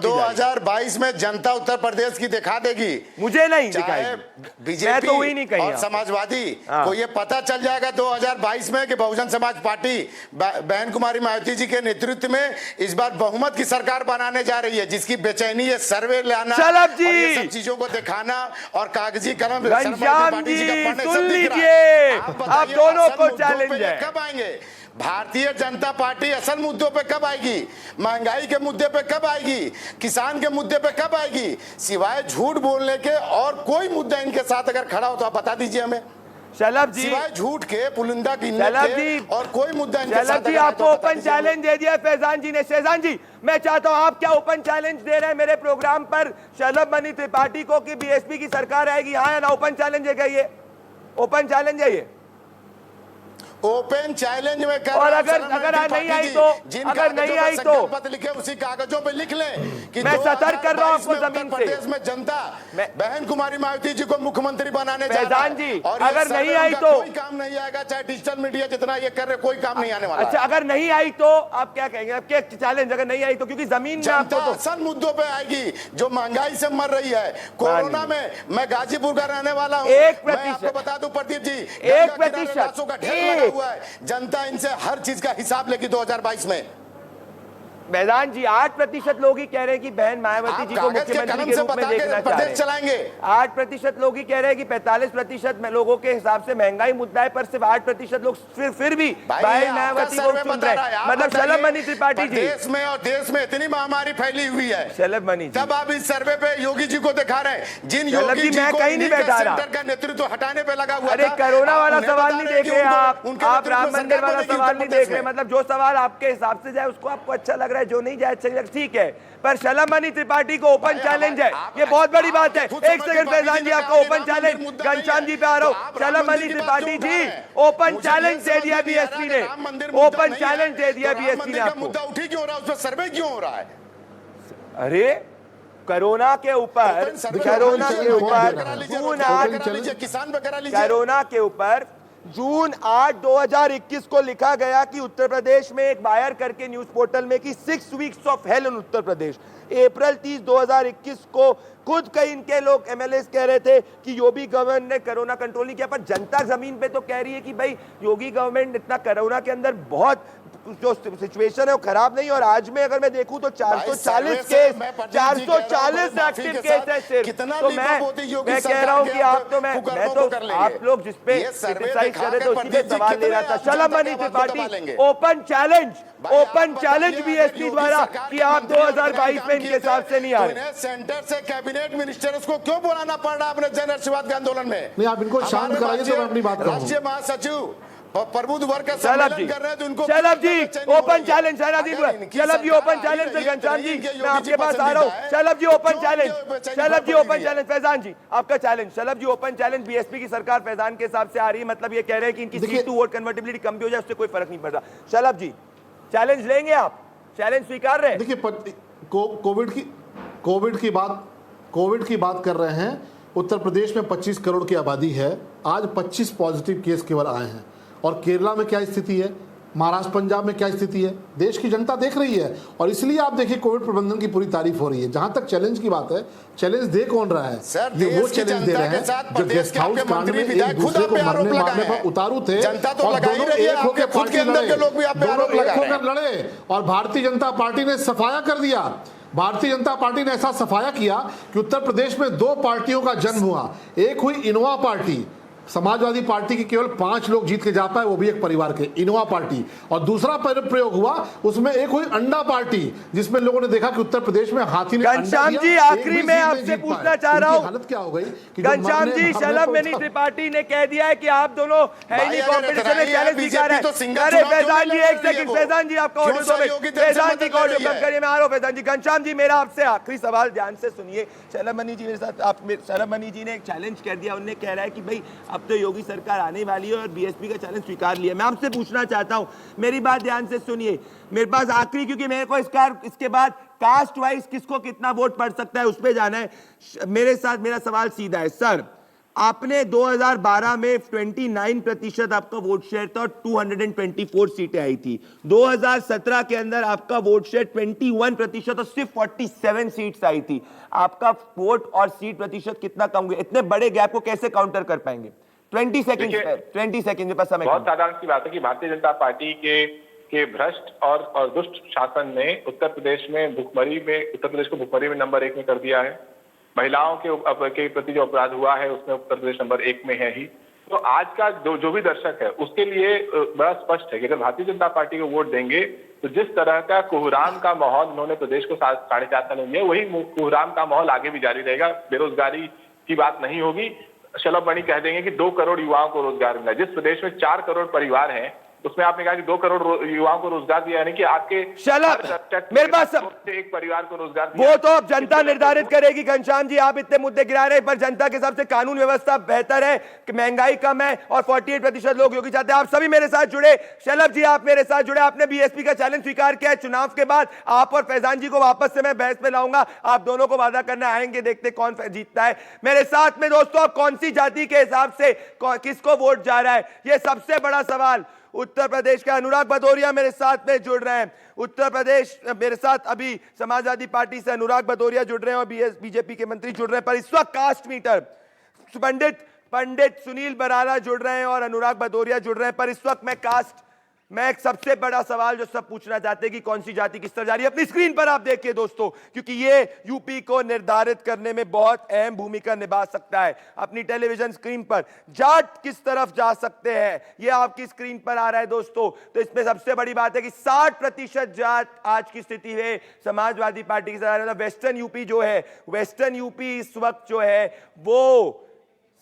[SPEAKER 4] 2022 में जनता उत्तर प्रदेश की दिखा देगी।
[SPEAKER 1] मुझे नहीं
[SPEAKER 4] चाहे बीजेपी
[SPEAKER 1] मैं तो हुई नहीं कहीं
[SPEAKER 4] और समाजवादी को ये पता चल जाएगा 2022 में कि बहुजन समाज पार्टी बहन कुमारी मायावती जी के नेतृत्व में इस बार बहुमत की सरकार बनाने जा रही है, जिसकी बेचैनी है सर्वे लाना और ये सब चीजों को दिखाना और कागजी कलम।
[SPEAKER 1] घनश्याम जी सुन लीजिए, आप दोनों को चैलेंज है।
[SPEAKER 4] कब आएंगे भारतीय जनता पार्टी असल मुद्दों पे कब आएगी? महंगाई के मुद्दे पे कब आएगी? किसान के मुद्दे पे कब आएगी? सिवाय झूठ बोलने के और कोई मुद्दा इनके साथ अगर खड़ा हो तो आप बता दीजिए हमें।
[SPEAKER 1] शलभ जी
[SPEAKER 4] सिवाय झूठ के पुलिंदा गिनने के और कोई मुद्दा इनके साथ
[SPEAKER 1] जी आपको ओपन चैलेंज दे दिया फैजान जी ने। शहजान जी मैं चाहता हूं आप क्या ओपन चैलेंज दे रहे हैं मेरे प्रोग्राम पर शलभ मनी त्रिपाठी को कि बीएसपी की सरकार आएगी, हाँ या ना? ओपन चैलेंज है क्या ये? ओपन चैलेंज है ये?
[SPEAKER 4] ओपन चैलेंज में कर
[SPEAKER 1] और अगर नहीं आई तो, अगर नहीं आई तो
[SPEAKER 4] पत्र लिखे उसी कागजों पे लिख लें कि
[SPEAKER 1] मैं सतर्क कर रहा हूं आपको जमीन से।
[SPEAKER 4] प्रदेश में जनता बहन कुमारी मायावती जी को मुख्यमंत्री बनाने जा रहा है
[SPEAKER 1] जी,
[SPEAKER 4] और
[SPEAKER 1] अगर नहीं आई तो
[SPEAKER 4] कोई काम नहीं आएगा, चाहे डिजिटल मीडिया जितना ये कर रहे कोई काम नहीं आने वाला।
[SPEAKER 1] अच्छा अगर नहीं आई तो आप क्या कहेंगे? आप क्या चैलेंज अगर नहीं आई तो? क्योंकि जमीन में आपको तो
[SPEAKER 4] असल मुद्दों पे आएगी जो महंगाई से मर रही है। कोरोना में मैं गाजीपुर का रहने वाला हूँ,
[SPEAKER 1] 1%
[SPEAKER 4] आपको बता दूं प्रदीप जी
[SPEAKER 1] 1%
[SPEAKER 4] का ढेर लगा हुआ है। जनता इनसे हर चीज का हिसाब लेगी 2022 में।
[SPEAKER 1] मैदान जी 8% लोग ही कह रहे हैं कि बहन मायावती जी को मुख्यमंत्री के रूप में देखना चाह रहे हैं।
[SPEAKER 4] चलाएंगे
[SPEAKER 1] 8% लोग ही कह रहे हैं कि 45% में लोगों के हिसाब से महंगाई मुद्दा है, पर सिर्फ 8% लोग फिर भी बहन मायावती को चुन रहे हैं। मतलब शलभ मनी त्रिपाठी जी
[SPEAKER 4] देश में और देश में इतनी महामारी फैली हुई है,
[SPEAKER 1] शलभ मनी
[SPEAKER 4] तब आप इस सर्वे पे योगी जी को दिखा रहे हैं, जिन योगी जी
[SPEAKER 1] मैं
[SPEAKER 4] को
[SPEAKER 1] कहीं नहीं बैठा रहा।
[SPEAKER 4] सेंटर का नेतृत्व हटाने पे लगा हुआ।
[SPEAKER 1] अरे कोरोना वाला सवाल नहीं देख रहे आप राम मंदिर वाला सवाल नहीं देख रहे। मतलब जो सवाल आपके हिसाब से जाए उसको आपको अच्छा लग रहा है, जो नहीं जाए ठीक है। पर शलभ मनी त्रिपाठी को ओपन चैलेंज है, ये बहुत बड़ी बात है। एक सेकंड फैजान जी आपका ओपन चैलेंज घनश्याम जी पे आ रहा हूं। शलभ money Tripathi ji open challenge दे दिया बीएसपी ने, ओपन चैलेंज दे दिया बीएसपी ने आपको।
[SPEAKER 4] मुद्दा उठी क्यों हो रहा है? उस पर सर्वे क्यों हो रहा है?
[SPEAKER 1] अरे कोरोना के ऊपर जून 8 2021 को लिखा गया कि उत्तर प्रदेश में एक वायर करके न्यूज पोर्टल में कि 6 वीक्स ऑफ हेल इन उत्तर प्रदेश। अप्रैल 30 2021 को खुद कई इनके लोग एमएलए कह रहे थे कि योगी गवर्नमेंट ने कोरोना कंट्रोल नहीं किया, पर जनता जमीन पे तो कह रही है कि भाई योगी गवर्नमेंट इतना कोरोना के अंदर बहुत जो सिचुएशन है वो खराब नहीं। और आज में अगर मैं देखूं तो 440 केस, 440 एक्टिव केस है सिर्फ। तो मैं कह रहा हूं कि आप तो मैं तो आप लोग जिसपे क्रिटिसाइज कर रहे थे उसी पे सवाल ले रहा था। शलभ Mani Tripathi open challenge BSP द्वारा कि आप 2022 में इनके हिसाब से नहीं आ रहे।
[SPEAKER 4] सेंटर से कैबिनेट मिनिस्टर को क्यों बुलाना पड़ रहा आपने जन आशीर्वाद के आंदोलन में?
[SPEAKER 3] नहीं, आप इनको शांत कराइए तो मैं अपनी बात करूं।
[SPEAKER 4] राष्ट्रीय महासचिव प्रबुद्ध वर्ग का
[SPEAKER 1] शलभ
[SPEAKER 4] सम्मेलन कर रहे हैं तो उनको
[SPEAKER 1] शलभ जी ओपन चैलेंज, शलभ जी ओपन चैलेंज से घनश्याम जी मैं आपके पास आ रहा हूं। शलभ जी ओपन चैलेंज, फैजान जी आपका चैलेंज। शलभ जी ओपन चैलेंज, बीएसपी की सरकार फैजान के हिसाब से आ रही है, मतलब ये कह रहे हैं कि इनकी सीट टू वोट कन्वर्टिबिलिटी कम भी हो जाए उससे कोई फर्क नहीं पड़ता। शलभ जी चैलेंज लेंगे आप? चैलेंज स्वीकार रहे हैं?
[SPEAKER 3] देखिए कोविड की बात कर रहे हैं। उत्तर प्रदेश में 25 करोड़ की आबादी है, आज 25 पॉजिटिव केस केवल आए हैं। और केरला में क्या स्थिति है, महाराष्ट्र पंजाब में क्या स्थिति है, देश की जनता देख रही है। और इसलिए आप देखिए कोविड प्रबंधन की पूरी तारीफ हो रही है। जहां तक चैलेंज की बात है, चैलेंज दे कौन रहा है? ये वो चैलेंज दे रहे हैं जो गेस्ट हाउस कांड में एक दूसरे को मरने मारने पर उतारू थे और दोनों एक होकर पार्टी लड़े और भारतीय जनता पार्टी ने सफाया कर दिया। भारतीय जनता पार्टी ने ऐसा सफाया किया कि उत्तर प्रदेश में 2 पार्टियों का जन्म हुआ। एक हुई इनोवा पार्टी, समाजवादी पार्टी के केवल 5 लोग जीत के जा पाए, वो भी एक परिवार के, इनोवा पार्टी। और दूसरा प्रयोग हुआ उसमें एक हुई अंडा पार्टी, जिसमें लोगों ने देखा कि उत्तर प्रदेश में हाथी ने
[SPEAKER 1] घनश्याम जी आखिरी में आपसे पूछना चाह रहा हूं,
[SPEAKER 3] हालत क्या हो गई?
[SPEAKER 1] घनश्याम जी शलभ मणि त्रिपाठी ने कह दिया है कि आप दोनों है ही नहीं कॉम्पिटिशन में, चैलेंज दिखा रहे हैं। अरे फैजान जी एक सेकंड, फैजान जी आपका ऑडियो दो, फैजान जी का ऑडियो कम करिए, मैं आ रहा हूं फैजान जी। घनश्याम जी मेरा आपसे आखिरी सवाल ध्यान से सुनिए। शलभ मणि जी मेरे साथ, शलभ मणि जी ने एक चैलेंज कर दिया, उन्होंने कह रहा है कि भाई अब तो योगी सरकार आने वाली है और बीएसपी का चैलेंज स्वीकार लिया। मैं आपसे पूछना चाहता हूं, मेरी बात ध्यान से सुनिए, मेरे पास आखिरी, क्योंकि मेरे को इसके बाद कास्ट वाइज किसको कितना वोट पड़ सकता है उस पे जाना है। मेरे साथ मेरा सवाल सीधा है। सर आपने 2012 में 29% आपका वोट शेयर था और 224 सीटें आई थी। 2017 के अंदर आपका वोट शेयर 21% और सिर्फ 47 सीट्स आई थी। आपका वोट और सीट प्रतिशत कितना कम हुआ? इतने बड़े गैप को कैसे काउंटर कर पाएंगे? 20 सेकंड में समय।
[SPEAKER 5] बहुत साधारण सी बात है कि भारतीय जनता पार्टी के भ्रष्ट और दुष्ट शासन ने उत्तर प्रदेश को भुखमरी में नंबर 1 में कर दिया है। महिलाओं के प्रति जो अपराध हुआ है उसमें उत्तर प्रदेश नंबर 1 में है ही। तो आज का जो भी दर्शक है उसके लिए बड़ा स्पष्ट है कि अगर भारतीय जनता पार्टी को वोट देंगे तो जिस तरह का कोहराम का माहौल उन्होंने प्रदेश को 4.5 साल में दिया, वही कोहराम का माहौल आगे भी जारी रहेगा। बेरोजगारी की बात नहीं होगी। शलभ मणि कह देंगे कि 2 करोड़ युवाओं को रोजगार मिला। जिस प्रदेश में 4 करोड़ परिवार हैं उसमें आपने कहा कि 2 करोड़ युवाओं को रोजगार दिया, यानी कि आपके
[SPEAKER 1] मेरे पास
[SPEAKER 5] एक परिवार को रोजगार
[SPEAKER 1] दिया। वो तो अब जनता निर्धारित करेगी। घनश्याम जी आप इतने मुद्दे गिरा रहे हैं, पर जनता के हिसाब से कानून व्यवस्था बेहतर है कि महंगाई कम है और 48% लोग योगी चाहते हैं। आप सभी मेरे साथ जुड़े। शलभ जी आप मेरे साथ जुड़े, आपने बीएसपी का चैलेंज स्वीकार किया है। चुनाव के बाद आप और फैजान जी को वापस से मैं बहस में लाऊंगा, आप दोनों को वादा करने आएंगे, देखते कौन जीतता है। मेरे साथ में दोस्तों अब कौन सी जाति के हिसाब से किसको वोट जा रहा है, यह सबसे बड़ा सवाल। उत्तर प्रदेश के अनुराग भदौरिया मेरे साथ में जुड़ रहे हैं। उत्तर प्रदेश मेरे साथ अभी समाजवादी पार्टी से अनुराग भदौरिया जुड़ रहे हैं और बीजेपी के मंत्री जुड़ रहे हैं। पर इस वक्त कास्ट मीटर पंडित सुनील बराला जुड़ रहे हैं और अनुराग भदौरिया जुड़ रहे हैं। पर इस वक्त मैं एक सबसे बड़ा सवाल जो सब पूछना चाहते हैं कि कौन सी जाति किस तरह जा रही है, अपनी स्क्रीन पर आप देखिए दोस्तों, क्योंकि ये यूपी को निर्धारित करने में बहुत अहम भूमिका निभा सकता है। अपनी टेलीविजन स्क्रीन पर जाट किस तरफ जा सकते हैं ये आपकी स्क्रीन पर आ रहा है दोस्तों। तो इसमें सबसे बड़ी बात है कि 60% जाट आज की स्थिति है समाजवादी पार्टी की सरकार। वेस्टर्न यूपी जो है, वेस्टर्न यूपी इस वक्त जो है वो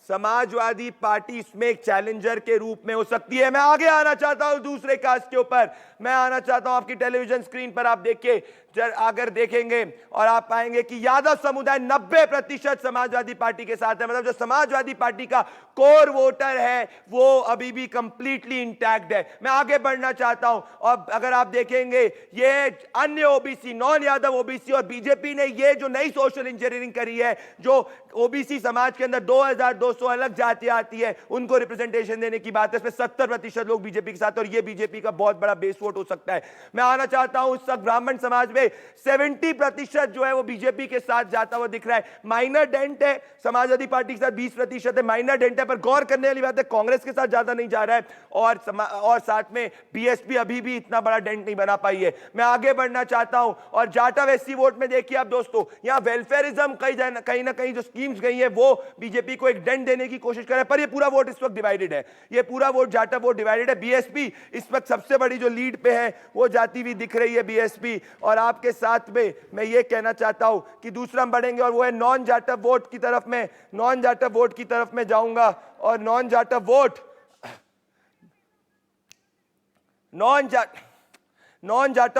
[SPEAKER 1] समाजवादी पार्टी इसमें एक चैलेंजर के रूप में हो सकती है। मैं आगे आना चाहता हूं दूसरे कास्ट के ऊपर, मैं आना चाहता हूं आपकी टेलीविजन स्क्रीन पर आप देखिए, अगर देखेंगे और आप पाएंगे कि यादव समुदाय 90% समाजवादी पार्टी के साथ है। मतलब जो समाजवादी पार्टी का कोर वोटर है वो अभी भी कंप्लीटली इंटैक्ट है। मैं आगे बढ़ना चाहता हूं और अगर आप देखेंगे ये अन्य ओबीसी, नॉन यादव ओबीसी और बीजेपी ने ये जो नई सोशल इंजीनियरिंग करी है, जो ओबीसी समाज के अंदर 2200 अलग जातियां आती है उनको रिप्रेजेंटेशन देने की बात है, इसमें 70% लोग बीजेपी के साथ और ये बीजेपी का बहुत बड़ा बेस वोट हो सकता है। मैं आना चाहता हूं इस वक्त ब्राह्मण समाज में से 70% जो है वो बीजेपी के साथ जाता हुआ दिख रहा है। माइनर डेंट है समाजवादी पार्टी के साथ 20% है, माइनर डेंट है, पर गौर करने वाली बात है कांग्रेस के साथ ज्यादा नहीं जा रहा है और साथ में बीएसपी अभी भी इतना बड़ा डेंट नहीं बना पाई है। मैं आगे बढ़ना चाहता हूं और जाटा वेस्सी वोट में देखिए आप दोस्तों, यहां वेलफेयरिज्म कहीं ना कहीं जो स्कीम्स गई है वो बीजेपी को एक डेंट देने की कोशिश कर रहा है, पर ये पूरा वोट इस वक्त डिवाइडेड है, ये पूरा वोट जाटा वोट डिवाइडेड है। बीएसपी इस वक्त सबसे बड़ी जो लीड पे है वो जाती हुई दिख रही है बीएसपी। और आपके साथ में मैं ये कहना चाहता हूं कि दूसरा हम बढ़ेंगे और वो है नॉन जाटा वोट की तरफ में, नॉन जाटा वोट की तरफ में जाऊंगा। और नॉन जाटा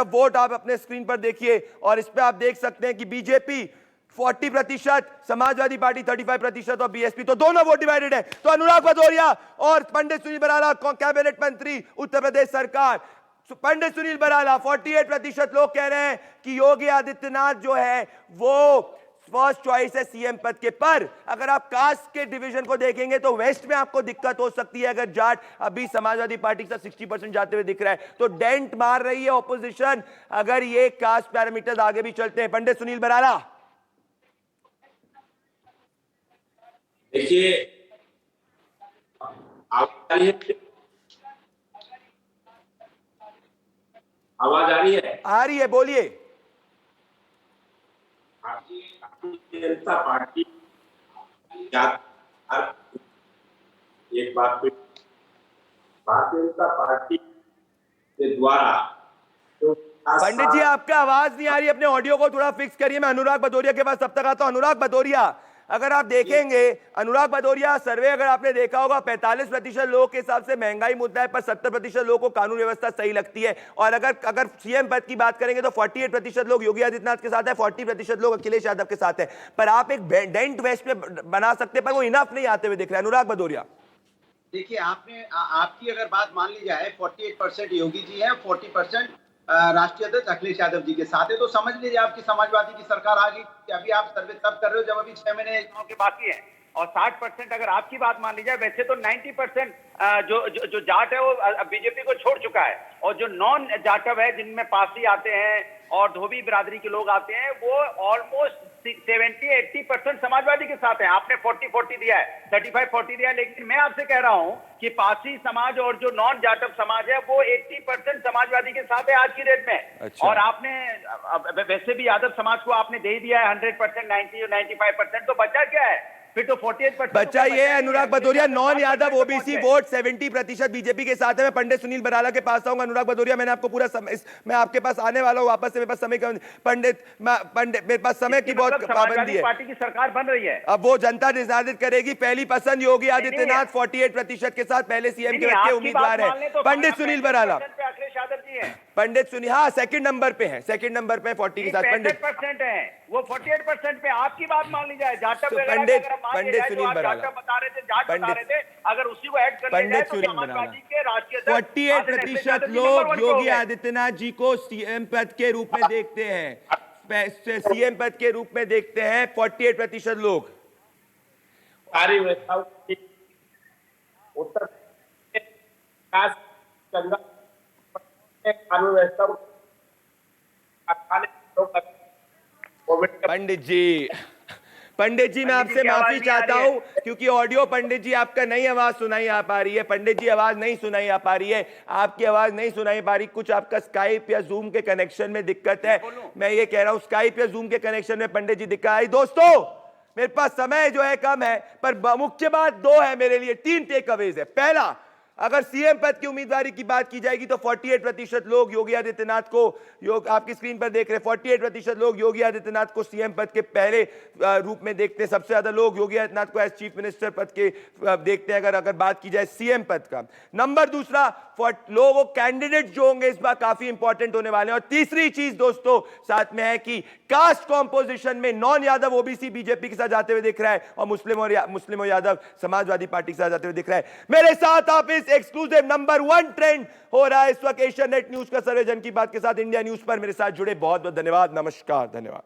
[SPEAKER 1] वोट आप अपने स्क्रीन पर देखिए और इस पे आप देख सकते हैं कि बीजेपी 40%, समाजवादी पार्टी 35% और बीएसपी, तो दोनों वोट डिवाइडेड है। तो अनुराग भदौरिया और पंडित सुनील बराला कैबिनेट मंत्री उत्तर प्रदेश सरकार, पंडित सुनील बराला 48% लोग कह रहे हैं कि योगी आदित्यनाथ जो है वो फर्स्ट चॉइस है सीएम पद के। पर अगर आप कास्ट के डिवीजन को देखेंगे तो वेस्ट में आपको दिक्कत हो सकती है, अगर जाट अभी समाजवादी पार्टी के साथ 60% जाते हुए दिख रहा है, तो डेंट मार रही है ऑपोजिशन अगर ये कास्ट पैरामीटर्स आगे भी चलते हैं। पंडित सुनील बराला,
[SPEAKER 7] देखिए आवाज आ रही है?
[SPEAKER 1] आ रही है, बोलिए।
[SPEAKER 7] भारतीय जनता पार्टी एक बात पे भारतीय जनता पार्टी के द्वारा जो
[SPEAKER 1] पंडित जी आपका आवाज नहीं आ रही, अपने ऑडियो को थोड़ा फिक्स करिए। मैं अनुराग भदौरिया के पास तब तक आता हूं। अनुराग भदौरिया, अगर आप देखेंगे अनुराग भदौरिया सर्वे अगर आपने देखा होगा 45% लोगों के हिसाब से महंगाई मुद्दा है, पर 70% लोगों को कानून व्यवस्था सही लगती है। और अगर सीएम पद की बात करेंगे तो 48% लोग योगी आदित्यनाथ के साथ है, 40% लोग अखिलेश यादव के साथ है। पर आप एक डेंट वेस्ट में बना सकते हैं, पर वो इनफ नहीं आते हुए दिख रहा है। अनुराग भदौरिया,
[SPEAKER 8] देखिए आपकी अगर बात मान ली जाए 48% योगी जी हैं, 40% राष्ट्रीय अध्यक्ष अखिलेश यादव जी के साथ है, तो समझ लीजिए आपकी समाजवादी की सरकार आ गई। अभी आप सर्वे तब कर रहे हो जब अभी 6 महीने चुनाव के बाकी हैं। और 60% अगर आपकी बात मान ली जाए, वैसे तो 90% जो जाट है वो बीजेपी को छोड़ चुका है, और जो नॉन जाटव है जिनमें पासी आते हैं और धोबी बिरादरी के लोग आते हैं, वो ऑलमोस्ट 70-80% समाजवादी के साथ हैं। आपने 40-40 दिया है, 35-40 दिया है, लेकिन मैं आपसे कह रहा हूं कि पासी समाज और जो नॉन जाटव समाज है वो 80% समाजवादी के साथ है आज की डेट में।
[SPEAKER 1] अच्छा।
[SPEAKER 8] और आपने वैसे भी यादव समाज को आपने दे दिया है 100%, 90 और 95%, तो बचा क्या है फिर? तो 48%
[SPEAKER 1] बच्चा ये है। Anurag Bhadauria, non Yadav OBC vote 70% BJP के साथ है। मैं पंडित सुनील बराला के पास आऊंगा। अनुराग भदौरिया, मैंने आपको पूरा मैं आपके पास आने वाला हूं वापस से, मेरे पास समय का पंडित मेरे पास समय की बहुत पाबंदी है।
[SPEAKER 8] पार्टी की सरकार बन रही है,
[SPEAKER 1] अब वो जनता निर्धारित करेगी। पहली पसंद योगी आदित्यनाथ 48% के साथ पहले सीएम के उम्मीदवार है पंडित सुनील बराला।
[SPEAKER 8] अखिलेश यादव जी हैं,
[SPEAKER 1] पंडित सुनील, हाँ सेकंड नंबर पे है, 40 के साथ पंडित
[SPEAKER 8] 65% है, वो 48% पे। आपकी बात मान ली जाए, जाटव
[SPEAKER 1] तो पंडित सुनील बराला,
[SPEAKER 8] बता रहे थे, जाट बता रहे थे, अगर उसी को ऐड कर लिया जाए तो समाजवादी के राष्ट्रीय
[SPEAKER 1] 48% लोग योगी आदित्यनाथ जी को सीएम पद के रूप में देखते हैं, सीएम पद के रूप में देखते हैं 48% लोग।
[SPEAKER 7] सारी व्यवस्था उत्तर कानून व्यवस्था
[SPEAKER 1] पंडित जी मैं आपसे माफी चाहता हूं क्योंकि ऑडियो पंडित जी आपका नई आवाज सुनाई आ पा रही है। पंडित जी आवाज नहीं सुनाई आ पा रही है, आपकी आवाज नहीं सुनाई पा रही। कुछ आपका स्काइप या जूम के कनेक्शन में दिक्कत है। मैं ये कह रहा हूं स्काइप या जूम के कनेक्शन में पंडित जी दिक्कत आई। दोस्तों मेरे पास समय जो है कम है, पर मुख्य बात 2 है मेरे लिए, 3 टेक अवेज है। पहला, अगर सीएम पद की उम्मीदवारी की बात की जाएगी तो 48% लोग योगी आदित्यनाथ को, आपकी स्क्रीन पर देख रहे हैं, 48% लोग योगी आदित्यनाथ को सीएम पद के पहले रूप में देखते हैं। सबसे ज्यादा लोग योगी आदित्यनाथ को एज चीफ मिनिस्टर पद के देखते हैं अगर बात की जाए सीएम पद का। नंबर दूसरा, लोगों कैंडिडेट जो होंगे इस बार काफी इंपॉर्टेंट होने वाले हैं। और तीसरी चीज दोस्तों साथ में है कि कास्ट कॉम्पोजिशन में नॉन यादव ओबीसी बीजेपी के साथ जाते हुए दिख रहा है और मुस्लिम और यादव समाजवादी पार्टी के साथ जाते हुए दिख रहा है। मेरे साथ आप इस एक्सक्लूसिव नंबर 1 ट्रेंड हो रहा है इस वक्त एशिया नेट न्यूज का सर्वे जन की बात के साथ इंडिया न्यूज पर मेरे साथ जुड़े बहुत बहुत धन्यवाद। नमस्कार, धन्यवाद।